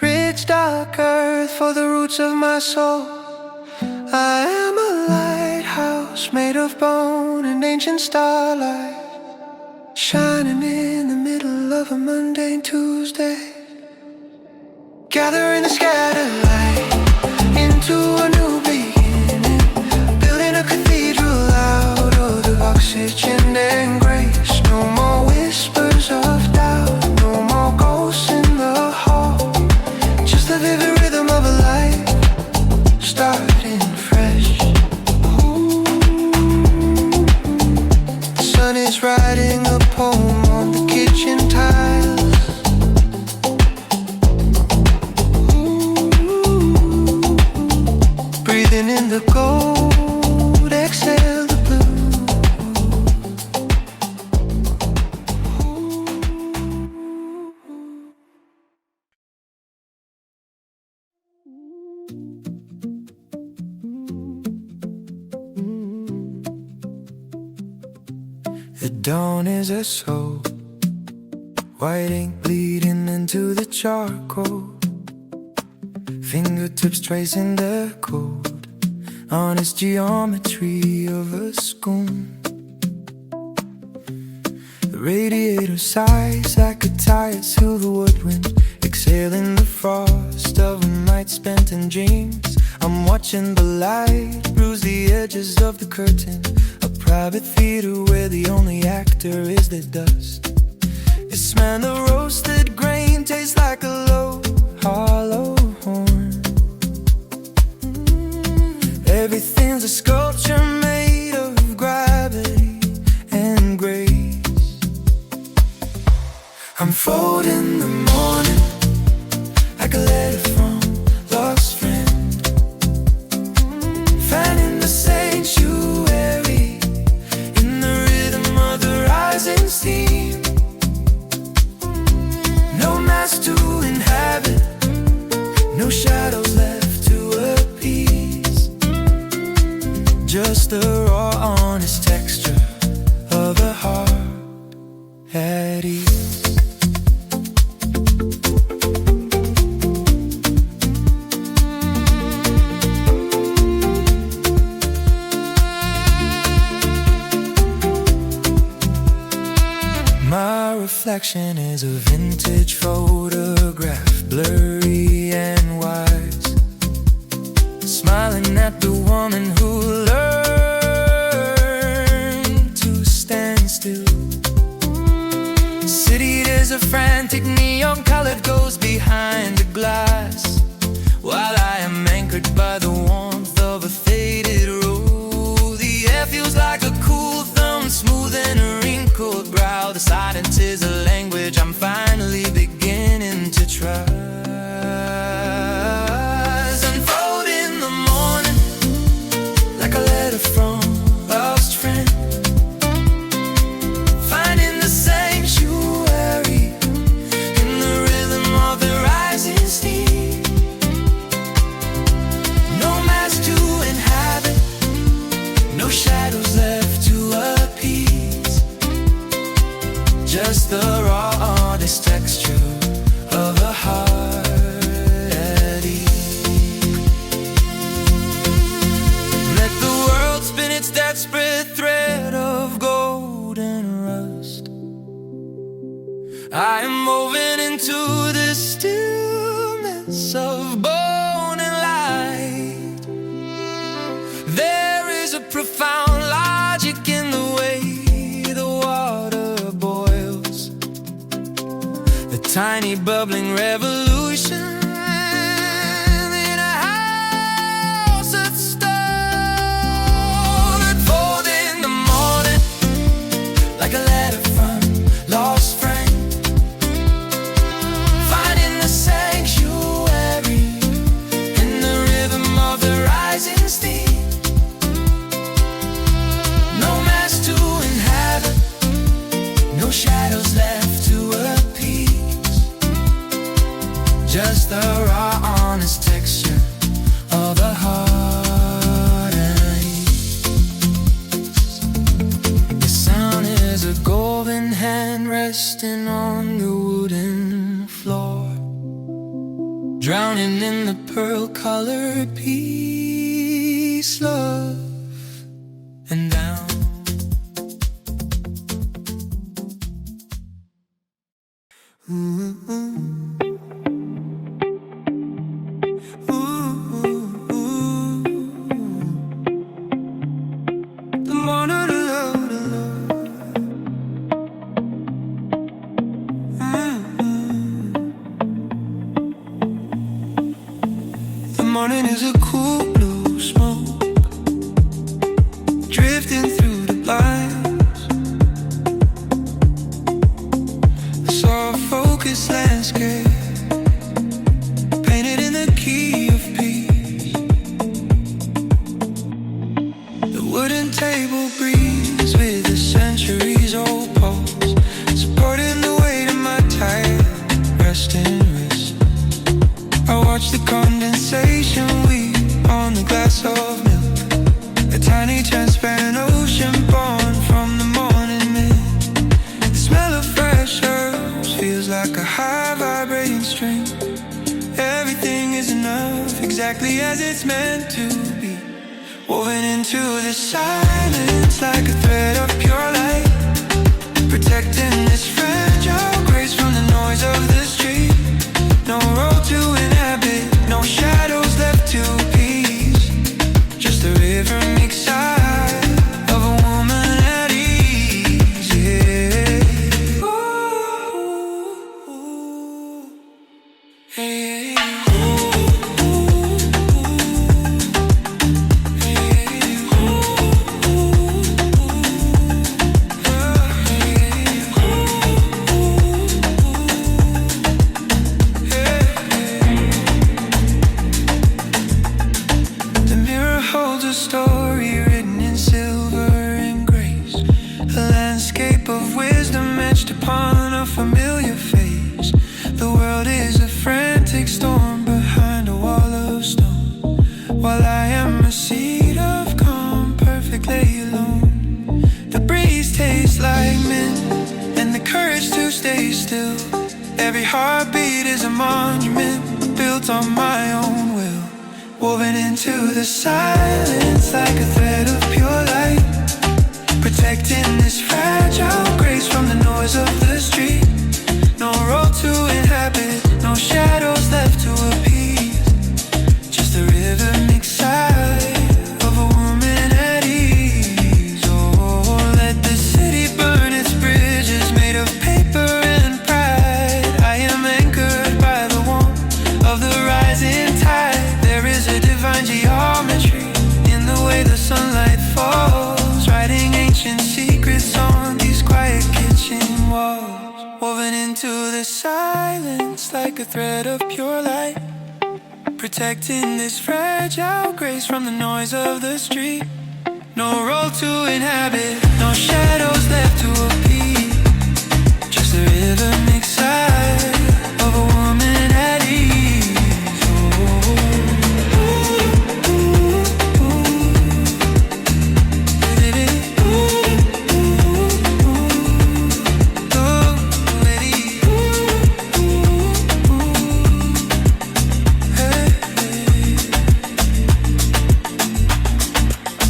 Rich dark earth for the roots of my soul. I am a lighthouse made of bone and ancient starlight, shining in the middle of a mundane Tuesday. Gathering the scattered light into a new beginning, building a cathedral out of oxygen and grace. No more whispers of doubt, no more ghosts in the hall. Just the vivid rhythm of a life starting fresh. Ooh. The sun is writing a poem on the kitchen tiles. Ooh. Breathing in the gold, exhale the blue.
The dawn is a soul, white ink bleeding into the charcoal. Fingertips tracing the code, honest geometry of a spoon. The radiator sighs like a tired silver woodwind, exhaling the frost of a night spent in dreams. I'm watching the light bruise the edges of the curtain, a private theater where the only actor is the dust. You smell the roasted grain, tastes like a low, hollow horn. Everything's a sculpture made of gravity and grace. I'm folding the morning like a letter from lost friend, fanning the sanctuary in the rhythm of the rising steam. No mask to inhabit, no shadows left to appease, just the raw, honest texture of a heart at ease. My reflection is a vintage photograph, blurry and wise, smiling at the woman who learned to stand still. The city is a frantic neon-colored ghost behind the glass, while I am anchored by the warmth of a faded road. The air feels like a cool thumb, smoothing a wrinkled brow. The silence is a language I'm finally beginning to trust. Unfold in the morning like a letter from a lost friend, finding the sanctuary in the rhythm of the rising steam. No mask to inhabit, no shadows left to appease, just the raw, honest texture of a heart at ease. Let the world spin its desperate thread of gold and rust. I am moving into the stillness of bone and light. There is a profound logic in the way the water boils, the tiny bubbling revolution in a house that stirs. just the raw, honest texture of a heart and ice. Your sound is a golden hand resting on the wooden floor, drowning in the pearl-colored peace, love, and down.
The morning is a cool blue smoke drifting through the blinds. I saw a focused landscape painted in the key of peace. The wooden table breathes with a centuries-old pulse, supporting the weight of my tired resting wrist. I watch the condensation weep on the glass of milk, a tiny transparent ocean born from the morning mist. The smell of fresh herbs feels like a high vibrating string. Everything is enough, exactly as it's meant to be, woven into the silence like a thread of pure light, protecting this fragile grace from the noise of the street. No road to inhabit, no shadows left to appease, just a rhythmic sigh of a woman at ease. Yeah. Ooh, hey, holds a story written in silver and grace, a landscape of wisdom etched upon a familiar face. The world is a frantic storm behind a wall of stone, while I am a seed of calm, perfectly alone. The breeze tastes like mint and the courage to stay still. Every heartbeat is a monument built on my own will, woven into the silence like a thread of pure light, protecting this fragile grace from the noise of the street. No road to inhabit, no shadows left to appease, just a rhythmic sigh of a woman at ease. Oh, let the city burn its bridges made of paper and pride. I am anchored by the warmth of the rising tide. There is a divine geometry in the way the sunlight falls, writing ancient secrets on these quiet kitchen walls, woven into the silence like a thread of pure light, protecting this fragile grace from the noise of the street. No road to inhabit, no shadows left to appease, just a rhythmic sigh of a woman at ease.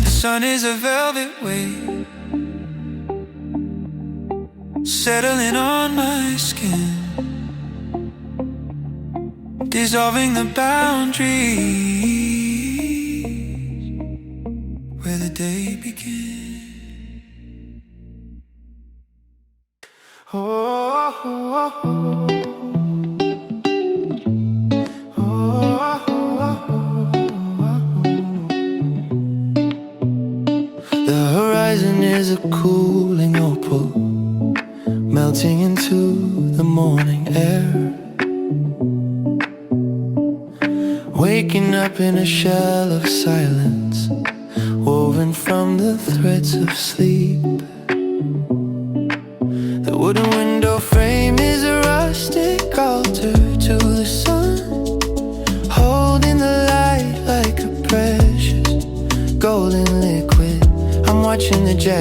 The sun is a velvet wave settling on my skin, dissolving the boundaries where the day begins. Oh, oh, oh. The horizon is a cooling opal, melting into the morning air, waking up in a shell of silence, woven from the threads of sleep. The wooden window frame is a rustic altar to the sun,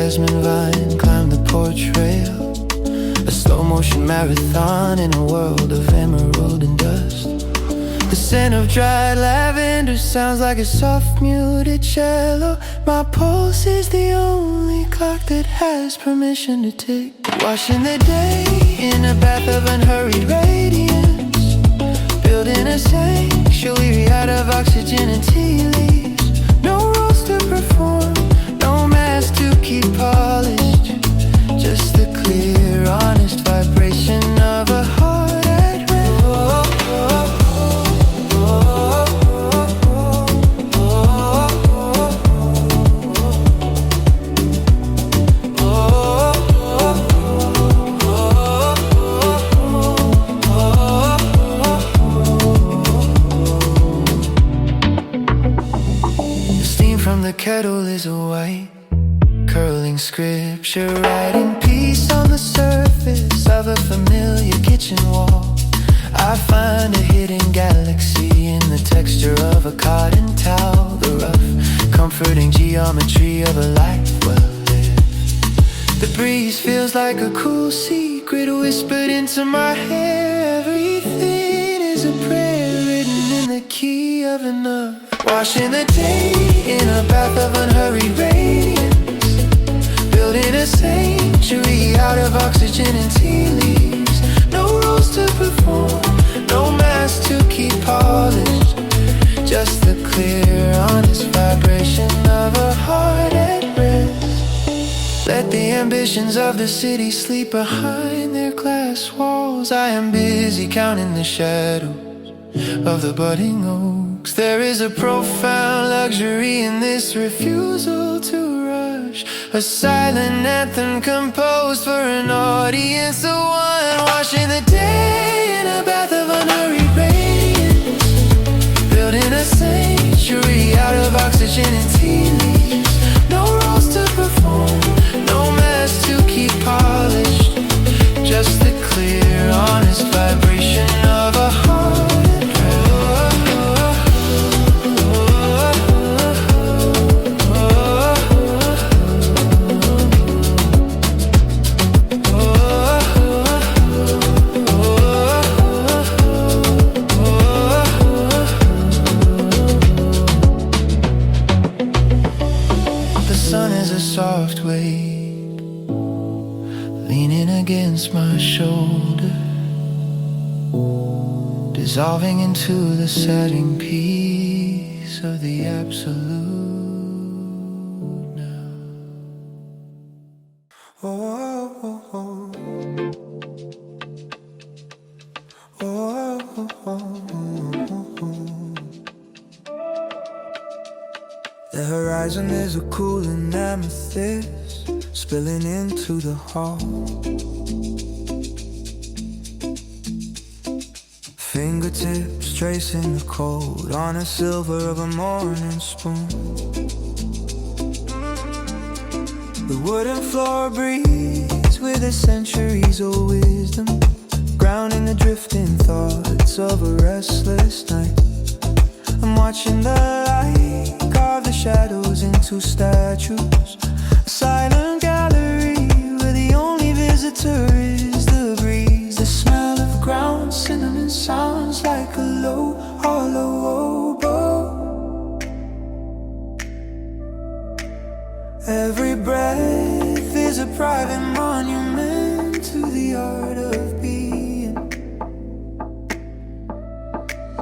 jasmine vine climb the porch rail. A slow motion marathon in a world of emerald and dust. The scent of dried lavender sounds like a soft muted cello. My pulse is the only clock that has permission to tick. Washing the day in a bath of unhurried radiance, building a sanctuary out of oxygen and tea leaves. No roles to perform, no mask to keep polished, just the clear, honest vibration of a heart at rest. The steam from the kettle is a white curling scripture, writing peace on the surface of a familiar kitchen wall. I find a hidden galaxy in the texture of a cotton towel, the rough, comforting geometry of a life well lived. The breeze feels like a cool secret whispered into my hair. Everything is a prayer written in the key of enough. Washing the day in a bath of unhurried radiance, building a sanctuary out of oxygen and tea leaves. No roles to perform, no mask to keep polished, just the clear, honest vibration of a heart at rest. Let the ambitions of the city sleep behind their glass walls. I am busy counting the shadows of the budding oaks. There is a profound luxury in this refusal to rush, a silent anthem composed for an audience of one. Washing the day in a bath of unhurried radiance, building a sanctuary out of oxygen and tea leaves. No roles to perform, no mask to keep polished, just the clear, honest vibration of a heart. Soft wave leaning against my shoulder, dissolving into the setting peace of the absolute now. Oh, oh, oh. Oh, oh, oh, oh. The horizon is a cooling amethyst spilling into the hall. Fingertips tracing the code on a silver of a morning spoon. The wooden floor breathes with a centuries of wisdom, grounding the drifting thoughts of a restless night. I'm watching the light carve the shadows into statues, a silent gallery where the only visitor is the breeze. The smell of ground cinnamon sounds like a low, hollow oboe. Every breath is a private monument to the art of being,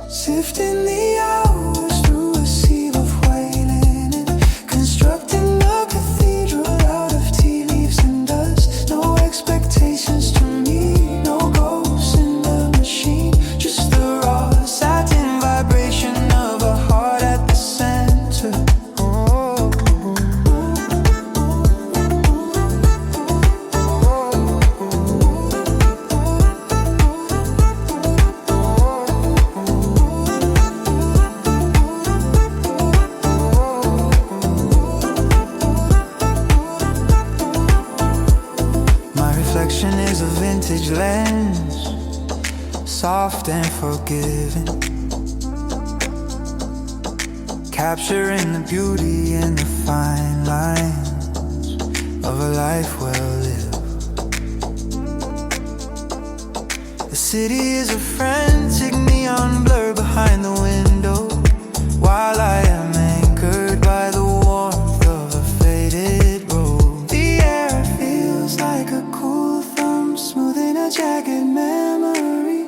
sifting the hours through a sieve of white linen, constructing a cathedral out of tea leaves and dust. No expectations to meet, no ghosts in the machine, just the raw satin vibration of a heart at the center. Oh, is a vintage lens, soft and forgiving, capturing the beauty in the fine lines of a life well lived. The city is a frantic neon blur behind the window, while I am anchored by the warmth of a faded road. The air feels like a cool thumb smoothing a jagged memory.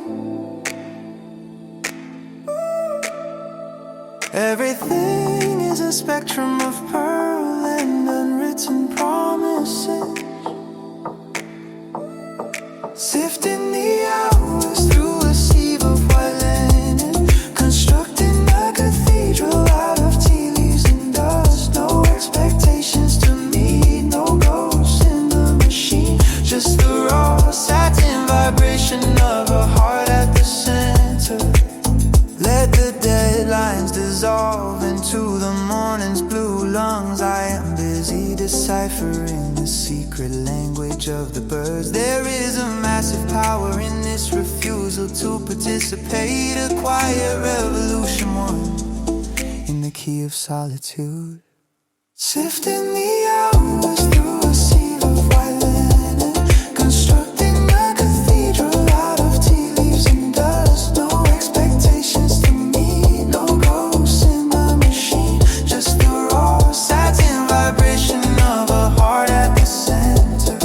Everything is a spectrum of pearl and unwritten promises, sifting the hours through a sieve of white linen, constructing a cathedral out of tea leaves and dust. No expectations to meet, no ghosts in the machine, just the raw satin vibration of a heart at the center. Let the deadlines dissolve into the morning's blue lungs. I am busy deciphering the secret language of the birds. There is a massive power in this refusal to participate, a quiet revolution won in the key of solitude. Sifting the hours through a sieve of white linen, constructing a cathedral out of tea leaves and dust. No expectations to meet, no ghosts in the machine, just the raw satin vibration of a heart at the center.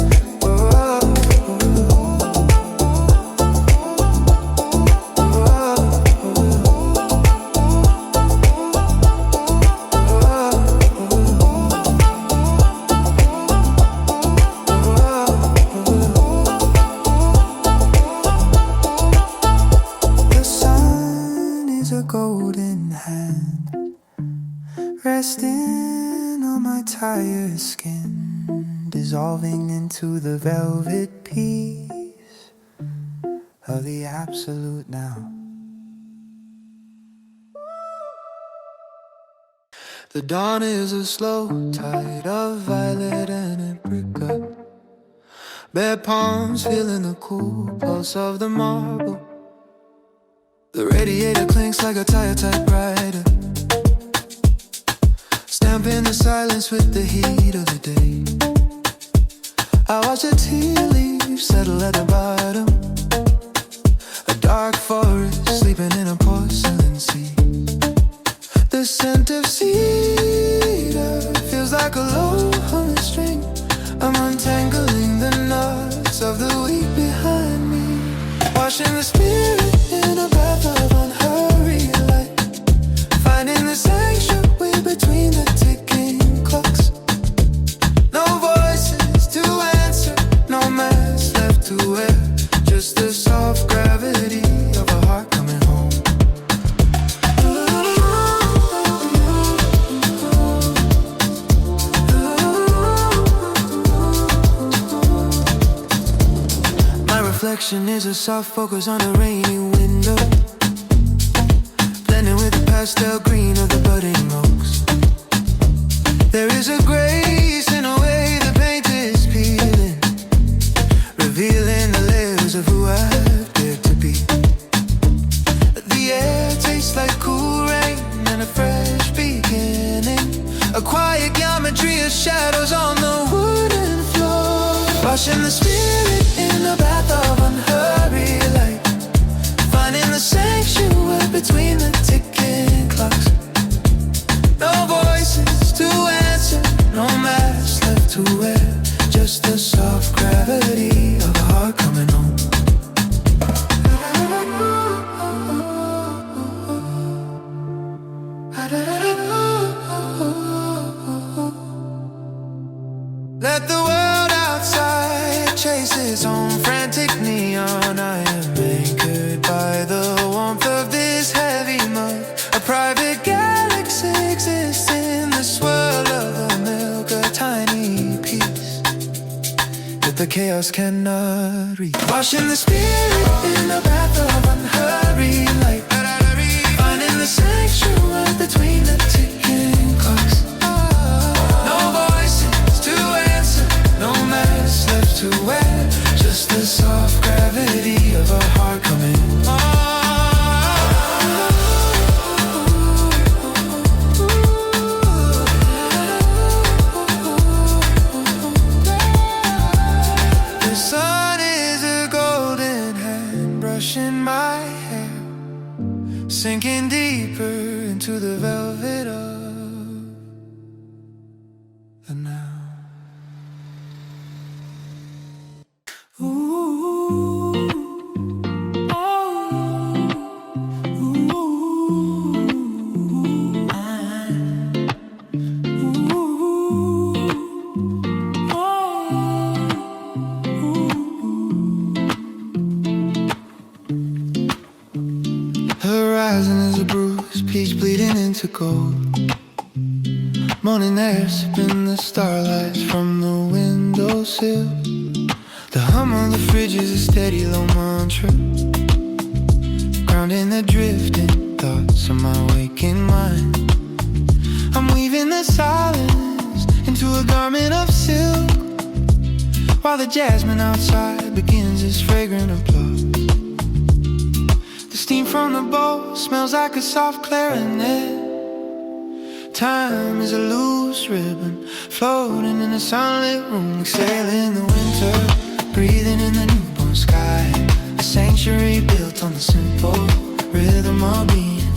The sun is a golden hand resting on my tired skin, dissolving into the velvet peace of the absolute now. The dawn is a slow tide of violet and apricot, bare palms feeling the cool pulse of the marble. The radiator clinks like a tire typewriter, stamping the silence with the heat of the day. I watch the tea leaves settle at the bottom, a dark forest sleeping in a porcelain sea. The scent of cedar feels like a low humming string. I'm untangling the knots of the week behind me, washing the spirit in a bath of unhurried light, finding the sanctuary between the ticking clocks. No voices to answer, no mask left to wear, just the soft gravity of a heart coming home. My reflection is a soft focus on a rainy window, blending with the pastel green of the budding oaks. There is a grace in the way the paint is peeling, revealing the layers of who I've dared to be. The air tastes like cool rain and a fresh beginning, a quiet geometry of shadows on the wooden floor, washing the spirit in a bath of unhurried light, finding the sanctuary between the ticking clocks. No voices to answer, no mask left to wear, just the soft gravity of a heart coming home. Let the world outside chase its own frantic neon. I am anchored by the warmth of this heavy mug. A private galaxy exists in the swirl of the milk, a tiny piece that the chaos cannot reach. Washing the spirit in a bath of unhurried light, finding the sanctuary between the ticking clocks. No voices to answer, no mask left to wear, just the soft gravity of a heart coming on.
sinking deeper into the velvet of the now. Horizon is a bruise, peach bleeding into gold. Morning air sipping the starlight from the windowsill. The hum of the fridge is a steady low mantra, grounding the drifting thoughts of my waking mind. I'm weaving the silence into a garment of silk, while the jasmine outside begins its fragrant applause. The steam from the bowl smells like a soft clarinet. Time is a loose ribbon floating in a sunlit room, exhaling the winter, breathing in the newborn sky. A sanctuary built on the simple rhythm of being.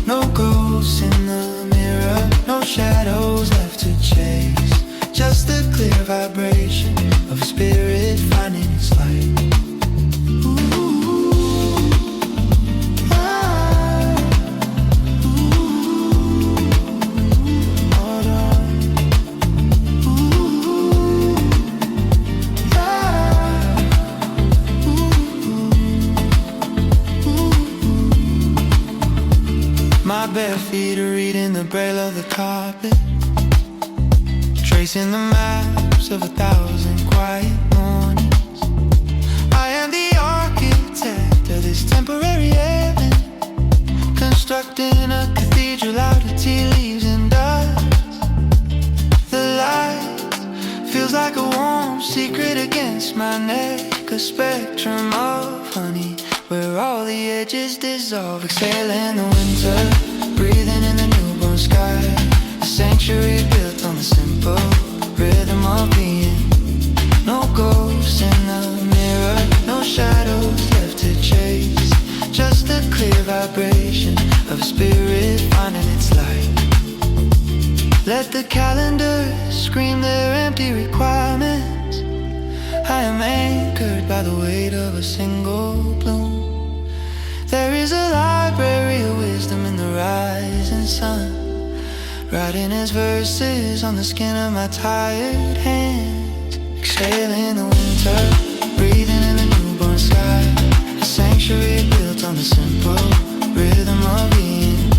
No ghosts in the mirror, no shadows left to chase, just the clear vibration of spirit finding its light. My bare feet are reading the braille of the carpet, tracing the maps of 1,000 quiet mornings. I am the architect of this temporary heaven, constructing a cathedral out of tea leaves and dust. The light feels like a warm secret against my neck, a spectrum of honey where all the edges dissolve, exhaling the winter, breathing in the newborn sky. A sanctuary built on the simple rhythm of being. No ghosts in the mirror, no shadows left to chase, just the clear vibration of spirit finding its light. Let the calendar scream their empty requirements. I am anchored by the weight of a single bloom. There is a library of wisdom in the rising sun, writing his verses on the skin of my tired hands. Exhaling the winter, breathing in the newborn sky. A sanctuary built on the simple rhythm of being.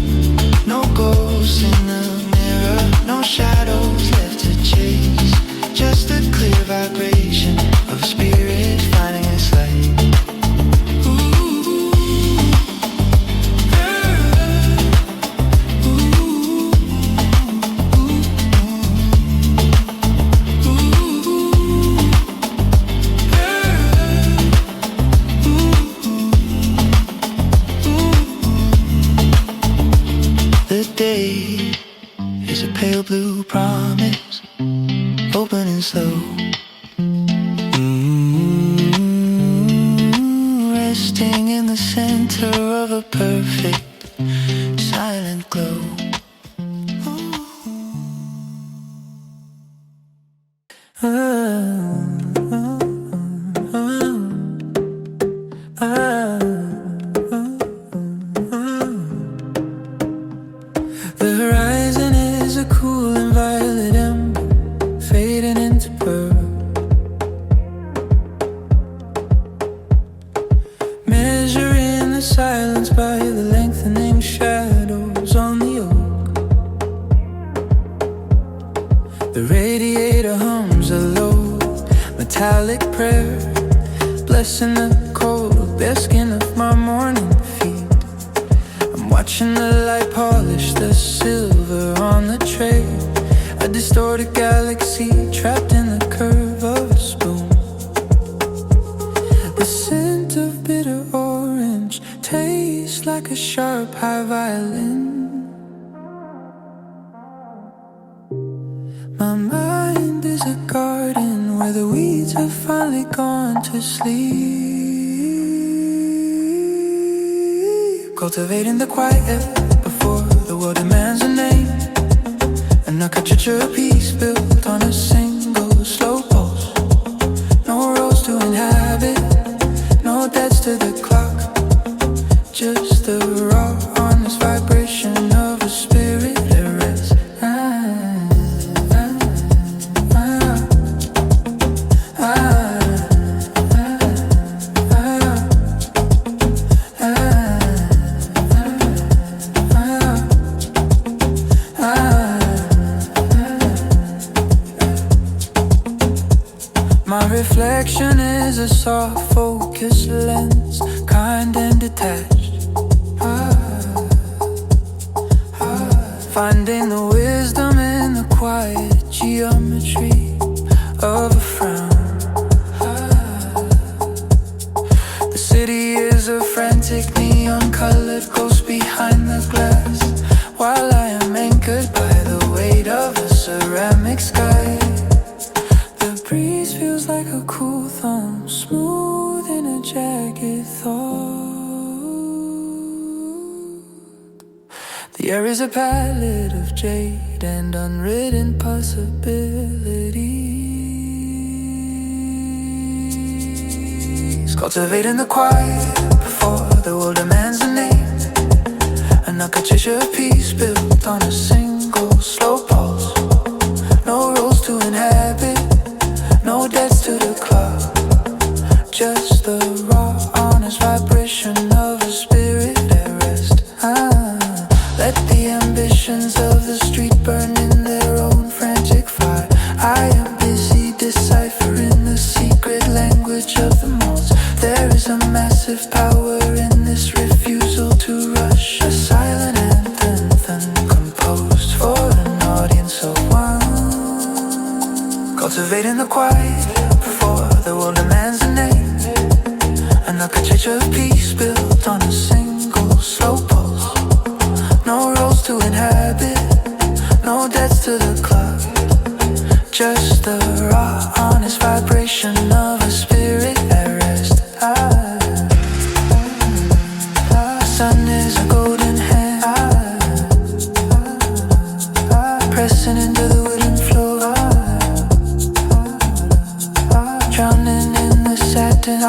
No ghosts in the mirror, no shadows left to chase, just a clear vibration of spirit finding its light. The day is a pale blue promise, open and slow. Resting in the center of a perfect silent glow. The horizon is a cool and violet ember, fading into pearl. Measuring the silence by the lengthening shadows on the oak. The radiator hums a low metallic prayer, blessing the cold bare skin of my morning feet. I'm watching the light polish the silver on the tray, a distorted galaxy trapped in the curve of a spoon. The scent of bitter orange tastes like a sharp high violin. My mind is a garden where the weeds have finally gone to sleep. Cultivating the quiet before the world demands a name. An architecture piece built on a single slow pulse. No roles to inhabit, no debts to the clock. Just the raw, honest vibration of a spirit at rest. My reflection is a soft focus lens, kind and detached. Finding the wisdom in the quiet geometry of a frown. The city is a frantic neon-colored ghost behind the glass, while I am anchored by the weight of a ceramic sky. The breeze feels like a cool thumb, smooth in a jagged thought. The air is a palette of jade and unwritten possibilities. Cultivating the quiet before the world demands a name. An architecture piece built on a single slow pulse. No roles to inhabit, no debts to the clock. Just the raw, honest vibration of a spirit at rest. Let the ambitions of the street burn in their own frantic fire. I am busy deciphering the secret language of the modes. There is a massive power in this refusal to rush. A silent anthem composed for an audience of one. Cultivating the quiet before the world demands a name. An architecture piece built on a single slow pulse. No roles to inhabit, no debts to the clock. Just the raw, honest vibration of a spirit at rest. The sun is a golden hand, pressing into the wooden floor, drowning in the satin.